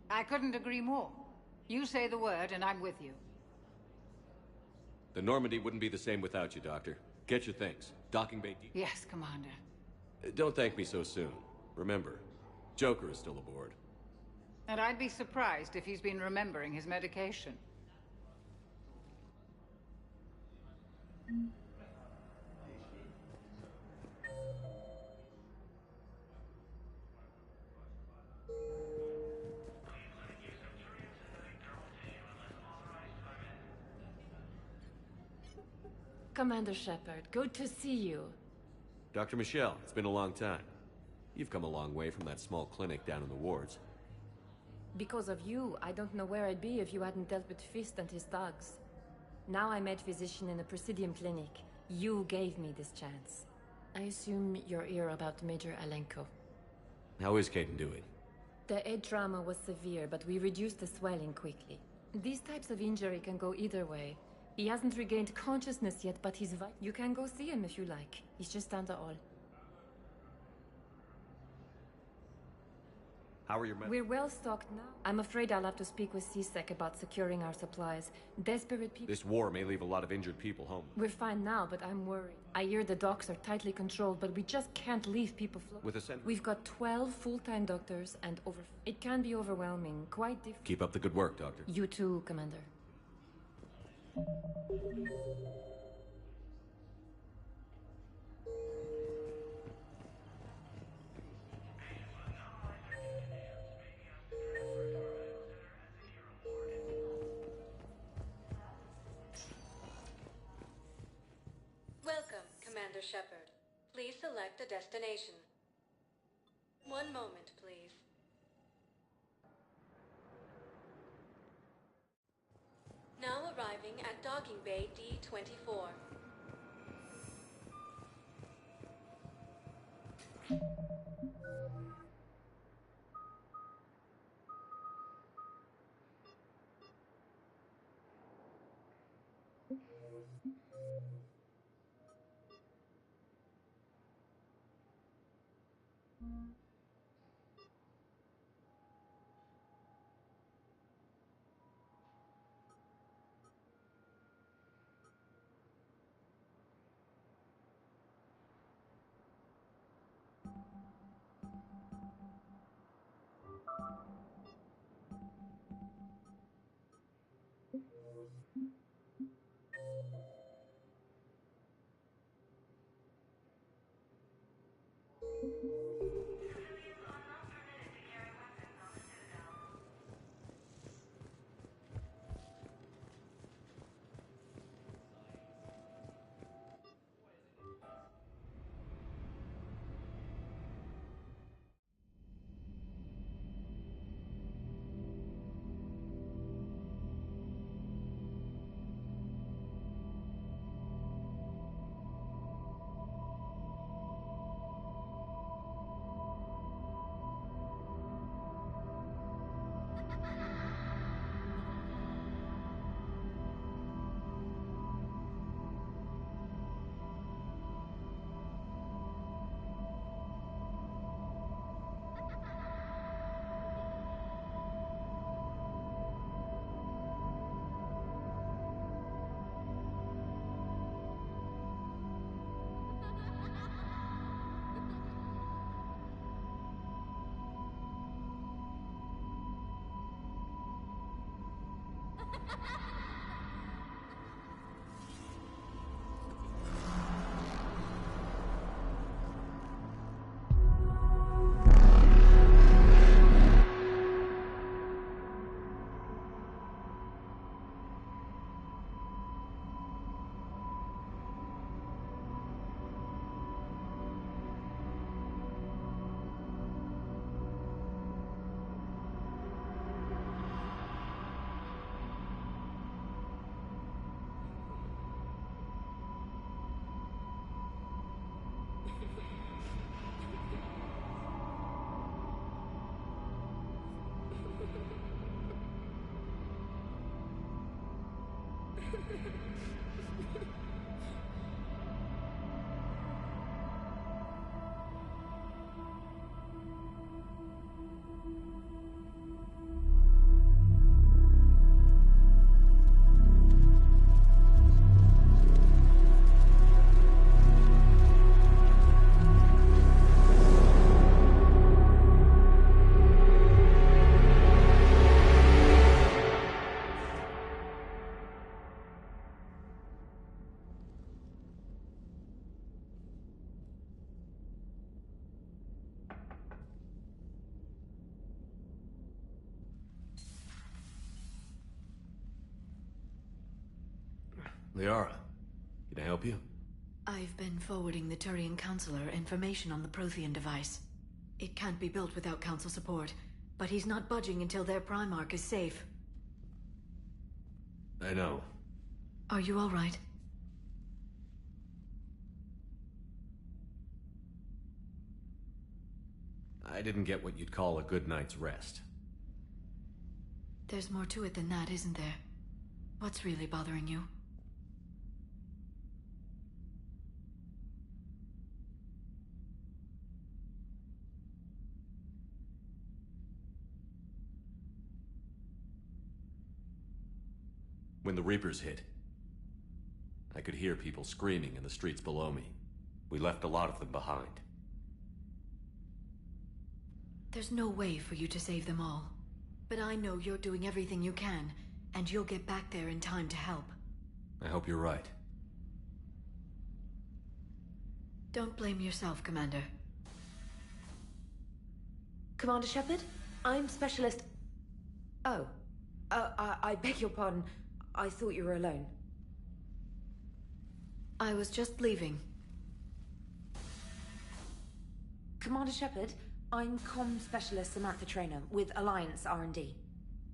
[SPEAKER 5] I couldn't agree more. You say the word, and I'm with you.
[SPEAKER 3] The Normandy wouldn't be the same without you, Doctor. Get your things. Docking bay deep.
[SPEAKER 5] Yes, Commander.
[SPEAKER 3] Don't thank me so soon. Remember, Joker is still aboard.
[SPEAKER 5] And I'd be surprised if he's been remembering his medication.
[SPEAKER 9] Commander Shepard, good to see you.
[SPEAKER 3] Dr. Michelle, it's been a long time. You've come a long way from that small clinic down in the wards.
[SPEAKER 9] Because of you, I don't know where I'd be if you hadn't dealt with Fist and his thugs. Now I'm head physician in a Presidium clinic. You gave me this chance. I assume you're here about Major Alenko.
[SPEAKER 3] How is Caden doing?
[SPEAKER 9] The head trauma was severe, but we reduced the swelling quickly. These types of injury can go either way. He hasn't regained consciousness yet, but he's vital. You can go see him if you like. He's just down the hall.
[SPEAKER 3] How are your men?
[SPEAKER 9] We're well stocked now. I'm afraid I'll have to speak with CSEC about securing our supplies. Desperate people...
[SPEAKER 3] This war may leave a lot of injured people home.
[SPEAKER 9] We're fine now, but I'm worried. I hear the docks are tightly controlled, but we just can't leave people floating.
[SPEAKER 3] With a center?
[SPEAKER 9] We've got 12 full-time doctors and over... It can be overwhelming, quite difficult.
[SPEAKER 3] Keep up the good work, Doctor.
[SPEAKER 9] You too, Commander.
[SPEAKER 18] Welcome, Commander Shepard. Please select a destination. One moment, please. Now arriving at Docking Bay D-24.
[SPEAKER 3] Liara, can I help you?
[SPEAKER 1] I've been forwarding the Turian Counselor information on the Prothean device. It can't be built without Council support, but he's not budging until their Primarch is safe.
[SPEAKER 3] I know.
[SPEAKER 1] Are you all right?
[SPEAKER 3] I didn't get what you'd call a good night's rest.
[SPEAKER 1] There's more to it than that, isn't there? What's really bothering you?
[SPEAKER 3] When the Reapers hit, I could hear people screaming in the streets below me. We left a lot of them behind.
[SPEAKER 1] There's no way for you to save them all. But I know you're doing everything you can, and you'll get back there in time to help.
[SPEAKER 3] I hope you're right.
[SPEAKER 1] Don't blame yourself, Commander.
[SPEAKER 6] Commander Shepard, I'm Specialist... Oh. I beg your pardon. I thought you were alone.
[SPEAKER 1] I was just leaving.
[SPEAKER 6] Commander Shepard, I'm Comm Specialist Samantha Traynor with Alliance R&D.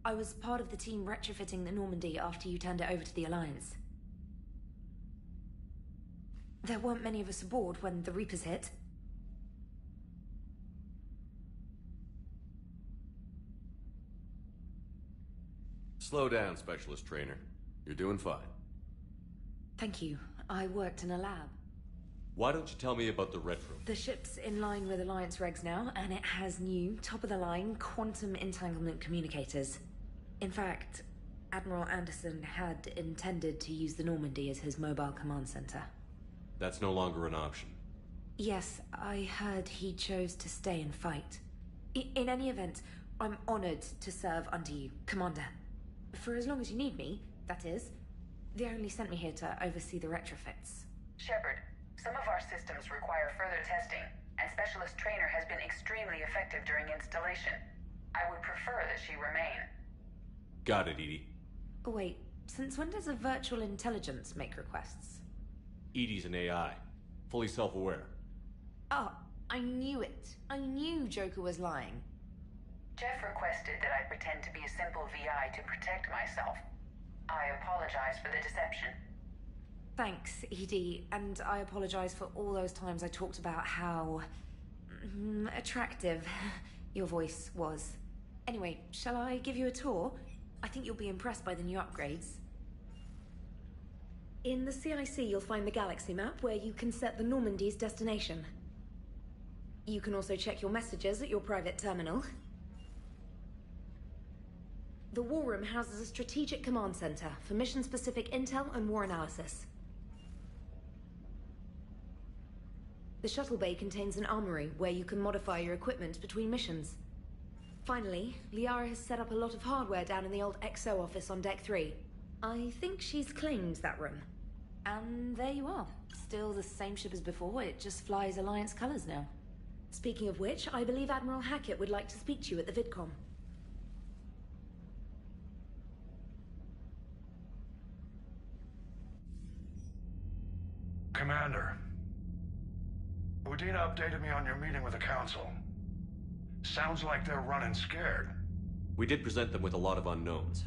[SPEAKER 6] I was part of the team retrofitting the Normandy after you turned it over to the Alliance. There weren't many of us aboard when the Reapers hit.
[SPEAKER 3] Slow down, Specialist Trainer. You're doing fine.
[SPEAKER 6] Thank you. I worked in a lab.
[SPEAKER 3] Why don't you tell me about the retro?
[SPEAKER 6] The ship's in line with Alliance regs now, and it has new, top-of-the-line, quantum entanglement communicators. In fact, Admiral Anderson had intended to use the Normandy as his mobile command center.
[SPEAKER 3] That's no longer an option.
[SPEAKER 6] Yes, I heard he chose to stay and fight. In any event, I'm honored to serve under you, Commander. For as long as you need me, that is. They only sent me here to oversee the retrofits.
[SPEAKER 10] Shepard, some of our systems require further testing, and Specialist Trainer has been extremely effective during installation. I would prefer that she remain.
[SPEAKER 3] Got it, Edie.
[SPEAKER 6] Oh, wait, since when does a virtual intelligence make requests?
[SPEAKER 3] Edie's an AI, fully self-aware.
[SPEAKER 6] Oh, I knew it. I knew Joker was lying.
[SPEAKER 10] Jeff requested that I pretend to be a simple VI to protect myself. I apologize for the deception.
[SPEAKER 6] Thanks, Edie, and I apologize for all those times I talked about how... attractive your voice was. Anyway, shall I give you a tour? I think you'll be impressed by the new upgrades. In the CIC, you'll find the galaxy map where you can set the Normandy's destination. You can also check your messages at your private terminal. The War Room houses a strategic command center for mission-specific intel and war analysis. The shuttle bay contains an armory where you can modify your equipment between missions. Finally, Liara has set up a lot of hardware down in the old XO office on Deck 3. I think she's claimed that room. And there you are. Still the same ship as before, it just flies Alliance colors now. Speaking of which, I believe Admiral Hackett would like to speak to you at the VidCom.
[SPEAKER 15] Commander, Udina updated me on your meeting with the Council. Sounds like they're running scared.
[SPEAKER 3] We did present them with a lot of unknowns.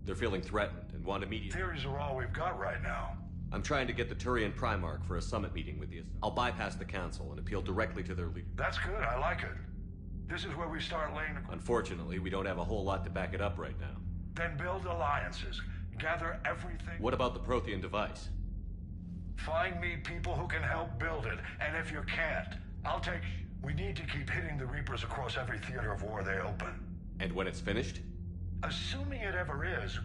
[SPEAKER 3] They're feeling threatened and want immediate...
[SPEAKER 15] Theories are all we've got right now.
[SPEAKER 3] I'm trying to get the Turian Primarch for a summit meeting with you. I'll bypass the Council and appeal directly to their leader.
[SPEAKER 15] That's good, I like it. This is where we start laying the...
[SPEAKER 3] Unfortunately, we don't have a whole lot to back it up right now.
[SPEAKER 15] Then build alliances. Gather everything.
[SPEAKER 3] What about the Prothean device?
[SPEAKER 15] Find me people who can help build it, and if you can't, I'll take... We need to keep hitting the Reapers across every theater of war they open.
[SPEAKER 3] And when it's finished?
[SPEAKER 15] Assuming it ever is,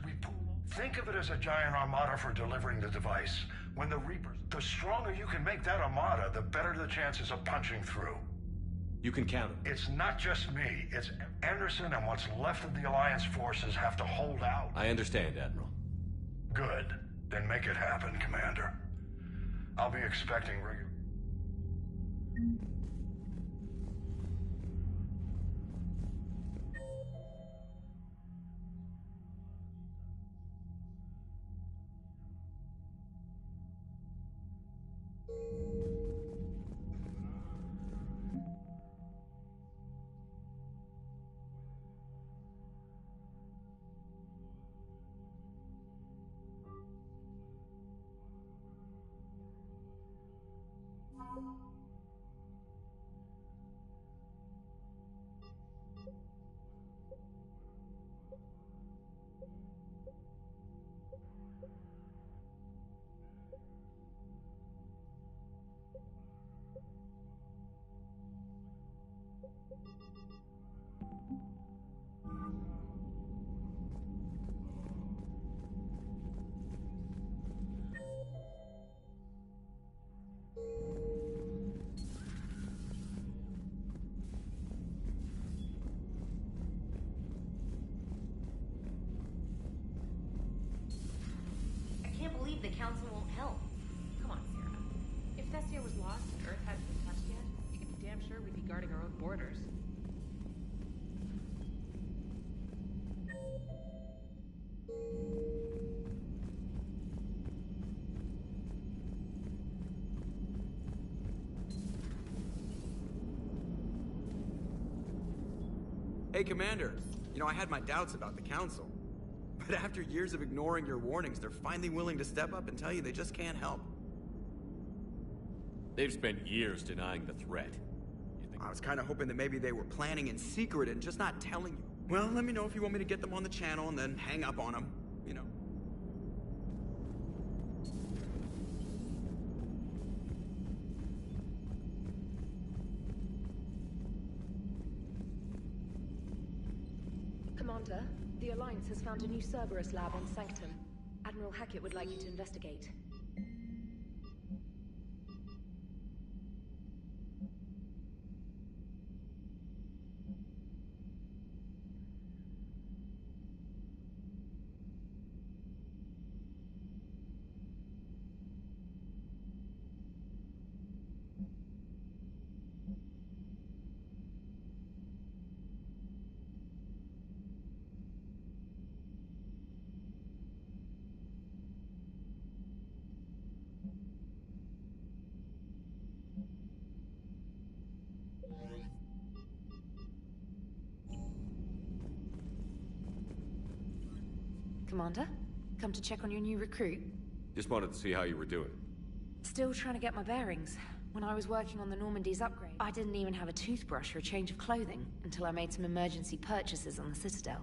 [SPEAKER 15] think of it as a giant armada for delivering the device. When the Reapers... The stronger you can make that armada, the better the chances of punching through.
[SPEAKER 3] You can count it.
[SPEAKER 15] It's not just me. It's Anderson and what's left of the Alliance forces have to hold out.
[SPEAKER 3] I understand, Admiral.
[SPEAKER 15] Good. Then make it happen, Commander. I'll be expecting regular...
[SPEAKER 6] The Council won't help.
[SPEAKER 14] Come on, Sarah. If Thessia was lost and Earth hadn't been touched yet, you can be damn sure we'd be guarding our own borders.
[SPEAKER 16] Hey, Commander. You know, I had my doubts about the Council. But after years of ignoring your warnings, they're finally willing to step up and tell you they just can't help.
[SPEAKER 3] They've spent years denying the threat.
[SPEAKER 16] I was kind of hoping that maybe they were planning in secret and just not telling you. Well, let me know if you want me to get them on the channel and then hang up on them, you know.
[SPEAKER 6] Commander, the Alliance has found a new Cerberus lab on Sanctum. Admiral Hackett would like you to investigate. Commander, come to check on your new recruit?
[SPEAKER 3] Just wanted to see how you were doing.
[SPEAKER 6] Still trying to get my bearings. When I was working on the Normandy's upgrade, I didn't even have a toothbrush or a change of clothing until I made some emergency purchases on the Citadel.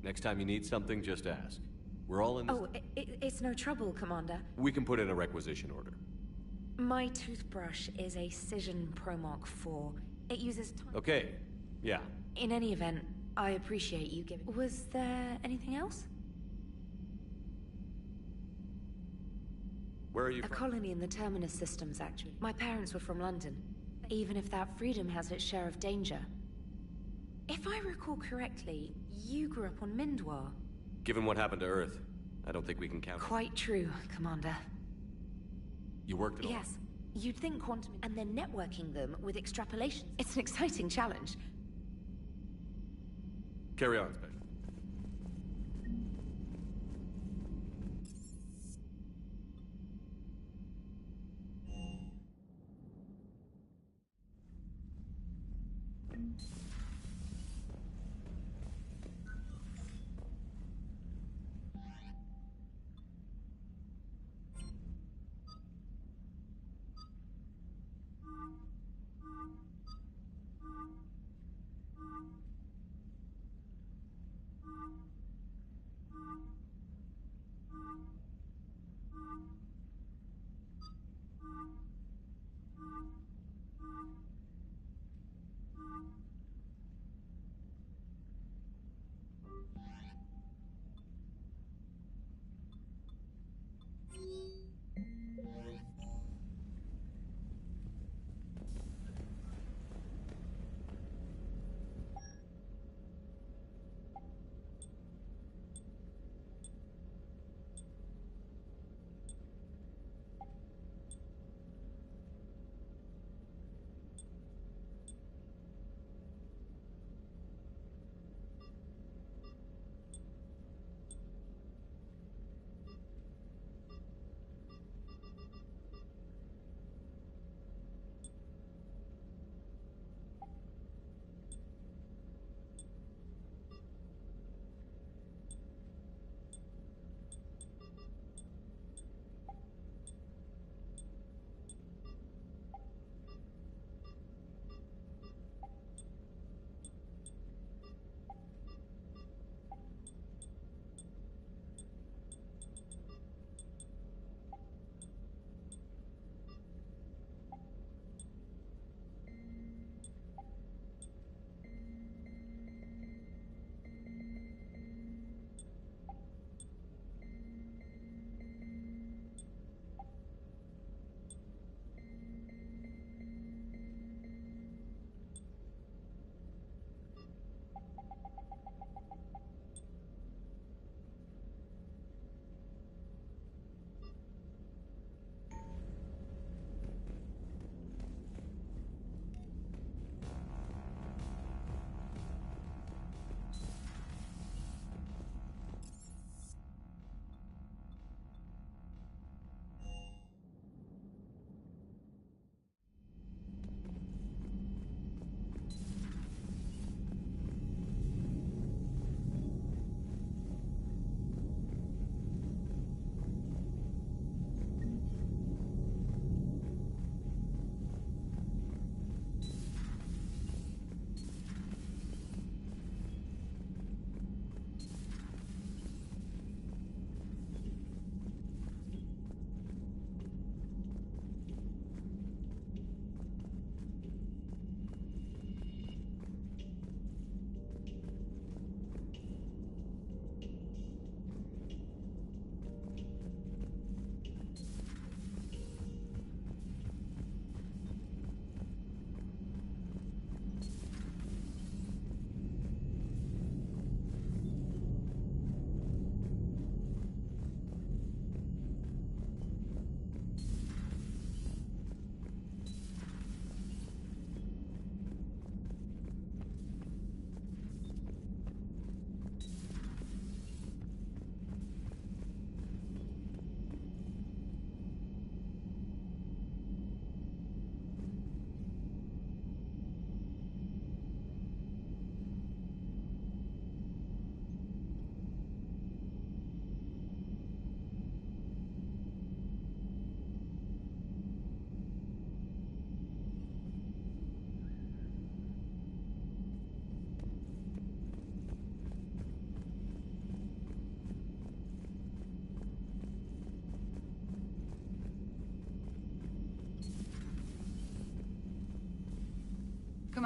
[SPEAKER 3] Next time you need something, just ask. We're all in this...
[SPEAKER 6] Oh, it's no trouble, Commander.
[SPEAKER 3] We can put in a requisition order.
[SPEAKER 6] My toothbrush is a Cision Pro Mark IV. It uses...
[SPEAKER 3] Okay, yeah.
[SPEAKER 6] In any event, I appreciate you giving... Was there anything else?
[SPEAKER 3] Where are you from?
[SPEAKER 6] A colony in the Terminus systems, actually. My parents were from London. Even if that freedom has its share of danger. If I recall correctly, you grew up on Mindwar.
[SPEAKER 3] Given what happened to Earth, I don't think we can count.
[SPEAKER 6] Quite true, Commander.
[SPEAKER 3] You worked it all?
[SPEAKER 6] Yes. You'd think quantum and then networking them with extrapolations. It's an exciting challenge.
[SPEAKER 3] Carry on, Special.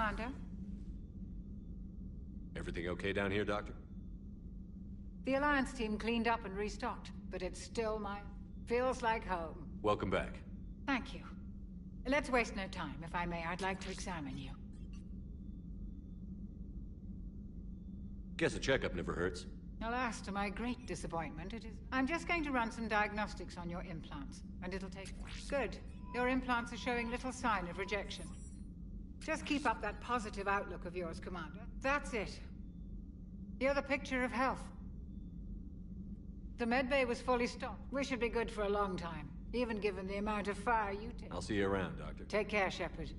[SPEAKER 5] Commander.
[SPEAKER 3] Everything okay down here, Doctor?
[SPEAKER 5] The Alliance team cleaned up and restocked, but it's still feels like home.
[SPEAKER 3] Welcome back.
[SPEAKER 5] Thank you. Let's waste no time. If I may, I'd like to examine you.
[SPEAKER 3] Guess a checkup never hurts.
[SPEAKER 5] Alas, to my great disappointment, it is... I'm just going to run some diagnostics on your implants, and it'll take... Good. Your implants are showing little sign of rejection. Just keep up that positive outlook of yours, Commander. That's it. You're the picture of health. The medbay was fully stocked. We should be good for a long time, even given the amount of fire you take.
[SPEAKER 3] I'll see you around, Doctor.
[SPEAKER 5] Take care, Shepard.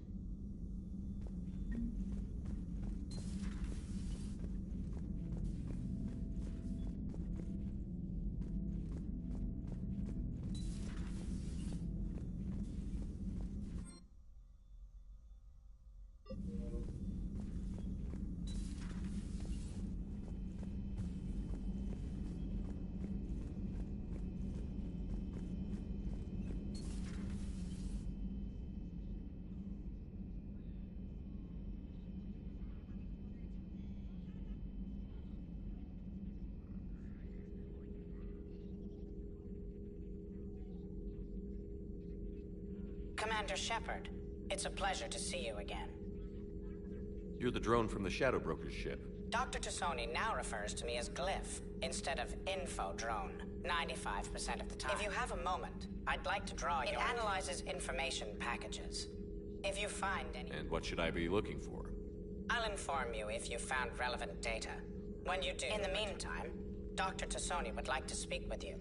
[SPEAKER 17] Commander Shepard, it's a pleasure to see you again.
[SPEAKER 3] You're the drone from the Shadow Broker's ship.
[SPEAKER 17] Dr. Tassoni now refers to me as Glyph, instead of Info Drone, 95% of the time. If you have a moment, I'd like to draw you. It analyzes information packages. If you find any...
[SPEAKER 3] And what should I be looking for?
[SPEAKER 17] I'll inform you if you found relevant data. When you do... In the meantime, Dr. Tassoni would like to speak with you.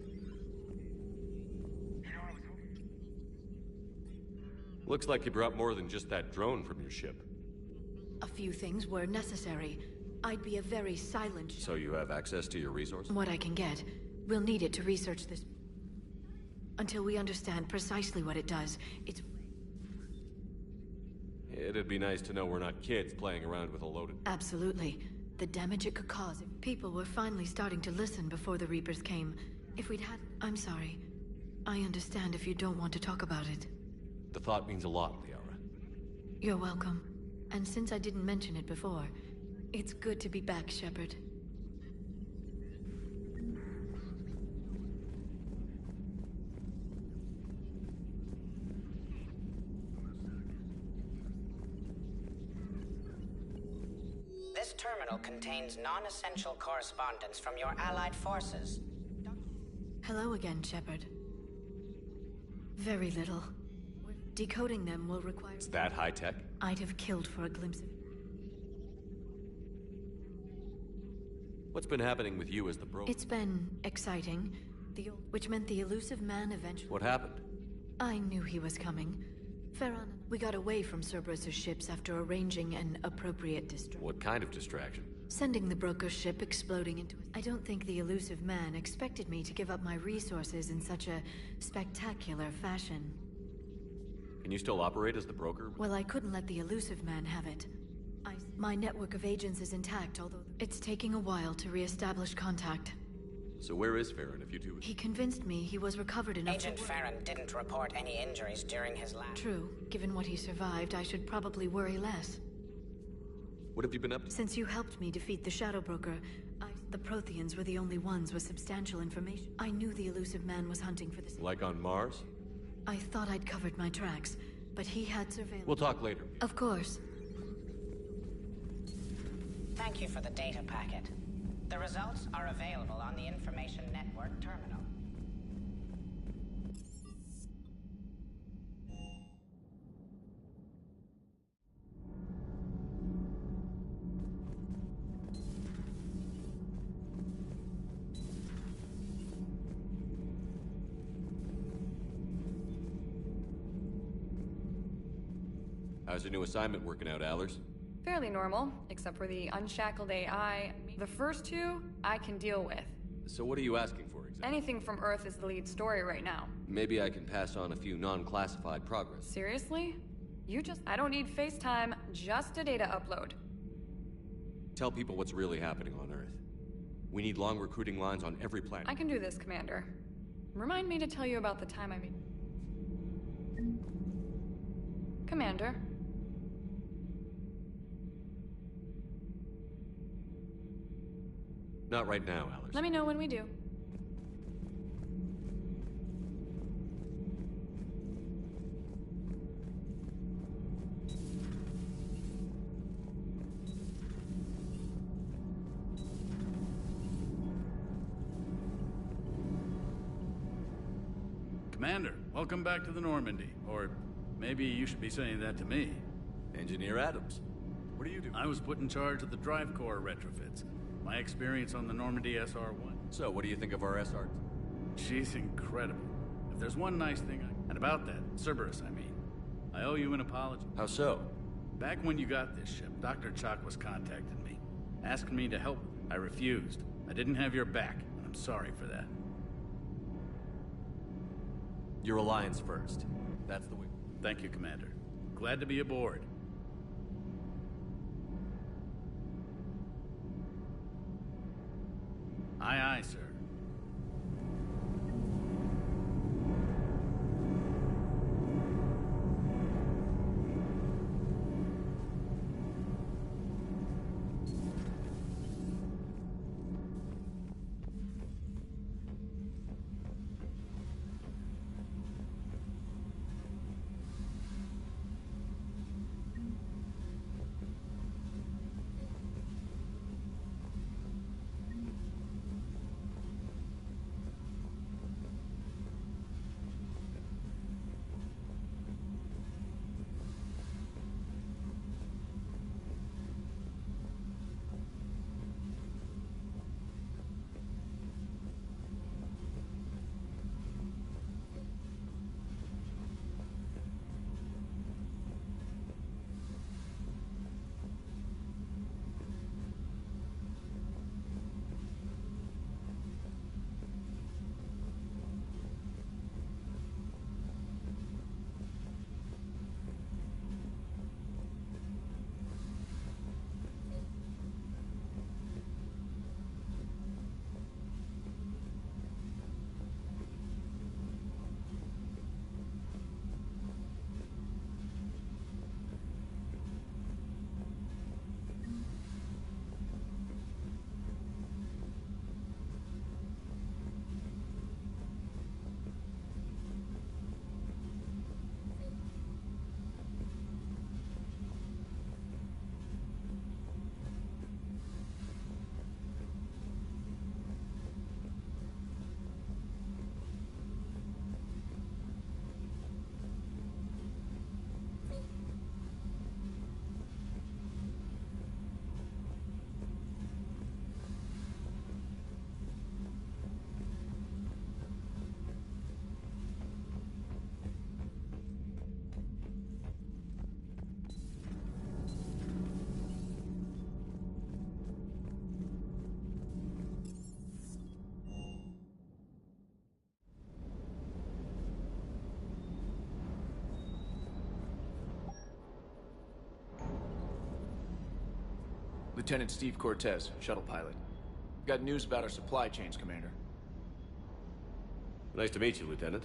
[SPEAKER 3] Looks like you brought more than just that drone from your ship.
[SPEAKER 20] A few things were necessary. I'd be a very silent...
[SPEAKER 3] So you have access to your resources?
[SPEAKER 20] What I can get. We'll need it to research this. Until we understand precisely what it does, it's...
[SPEAKER 3] It'd be nice to know we're not kids playing around with a loaded...
[SPEAKER 20] Absolutely. The damage it could cause. People were finally starting to listen before the Reapers came. If we'd had... I'm sorry. I understand if you don't want to talk about it.
[SPEAKER 3] The thought means a lot, Liara.
[SPEAKER 20] You're welcome. And since I didn't mention it before, it's good to be back, Shepard.
[SPEAKER 17] This terminal contains non-essential correspondence from your allied forces.
[SPEAKER 20] Hello again, Shepard. Very little. Decoding them will require...
[SPEAKER 3] It's that high-tech?
[SPEAKER 20] I'd have killed for a glimpse of it.
[SPEAKER 3] What's been happening with you as the broker?
[SPEAKER 20] It's been exciting. Which meant the elusive man eventually...
[SPEAKER 3] What happened?
[SPEAKER 20] I knew he was coming. Farron, we got away from Cerberus' ships after arranging an appropriate distraction.
[SPEAKER 3] What kind of distraction?
[SPEAKER 20] Sending the broker's ship exploding into it. I don't think the elusive man expected me to give up my resources in such a spectacular fashion.
[SPEAKER 3] Can you still operate as the broker?
[SPEAKER 20] Well, I couldn't let the elusive man have it. My network of agents is intact, although it's taking a while to re-establish contact.
[SPEAKER 3] So where is Farron if you two...
[SPEAKER 20] He convinced me he was recovered enough
[SPEAKER 17] Agent Farron didn't report any injuries during his last...
[SPEAKER 20] True. Given what he survived, I should probably worry less.
[SPEAKER 3] What have you been up to?
[SPEAKER 20] Since you helped me defeat the Shadow Broker, the Protheans were the only ones with substantial information. I knew the elusive man was hunting for this...
[SPEAKER 3] Like on Mars?
[SPEAKER 20] I thought I'd covered my tracks, but he had surveillance.
[SPEAKER 3] We'll talk later.
[SPEAKER 20] Of course.
[SPEAKER 17] Thank you for the data packet. The results are available on the Information Network terminal.
[SPEAKER 3] How's your new assignment working out, Allers?
[SPEAKER 21] Fairly normal, except for the unshackled AI. The first two, I can deal with.
[SPEAKER 3] So what are you asking for exactly?
[SPEAKER 21] Anything from Earth is the lead story right now.
[SPEAKER 3] Maybe I can pass on a few non-classified progress.
[SPEAKER 21] Seriously? I don't need FaceTime, just a data upload.
[SPEAKER 3] Tell people what's really happening on Earth. We need long recruiting lines on every planet.
[SPEAKER 21] I can do this, Commander. Remind me to tell you about the time I made... Commander?
[SPEAKER 3] Not right now, Alex.
[SPEAKER 21] Let me know when we do.
[SPEAKER 13] Commander, welcome back to the Normandy. Or maybe you should be saying that to me.
[SPEAKER 3] Engineer Adams, what are you doing?
[SPEAKER 13] I was put in charge of the drive core retrofits. My experience on the Normandy SR-1.
[SPEAKER 3] So, what do you think of our SR?
[SPEAKER 13] She's incredible. If there's one nice thing and about that, Cerberus, I mean, I owe you an apology.
[SPEAKER 3] How so?
[SPEAKER 13] Back when you got this ship, Dr. Chalk was contacting me, asking me to help. I refused. I didn't have your back, and I'm sorry for that.
[SPEAKER 3] Your alliance first. That's the way.
[SPEAKER 13] Thank you, Commander. Glad to be aboard. Aye, aye, sir.
[SPEAKER 19] Lieutenant Steve Cortez, shuttle pilot. Got news about our supply chains, Commander.
[SPEAKER 12] Nice to meet you, Lieutenant.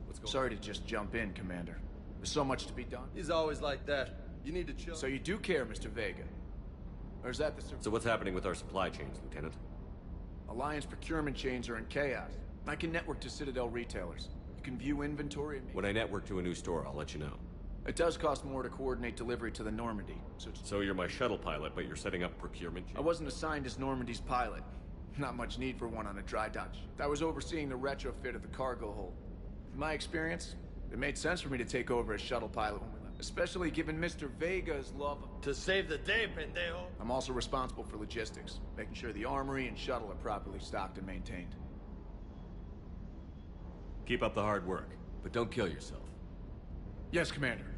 [SPEAKER 12] What's going on?
[SPEAKER 19] Sorry to just jump in, Commander. There's so much to be done.
[SPEAKER 12] He's always like that. You need to chill.
[SPEAKER 19] So you do care, Mr. Vega? Or is that the...
[SPEAKER 12] So what's happening with our supply chains, Lieutenant?
[SPEAKER 19] Alliance procurement chains are in chaos. I can network to Citadel retailers. You can view inventory and...
[SPEAKER 12] When I network to a new store, I'll let you know.
[SPEAKER 19] It does cost more to coordinate delivery to the Normandy,
[SPEAKER 12] So you're my shuttle pilot, but you're setting up procurement chains?
[SPEAKER 19] I wasn't assigned as Normandy's pilot. Not much need for one on a dry dock. I was overseeing the retrofit of the cargo hold. In my experience, it made sense for me to take over as shuttle pilot when we left. Especially given Mr. Vega's love of...
[SPEAKER 12] To save the day, pendejo!
[SPEAKER 19] I'm also responsible for logistics, making sure the armory and shuttle are properly stocked and maintained.
[SPEAKER 3] Keep up the hard work, but don't kill yourself.
[SPEAKER 19] Yes, Commander.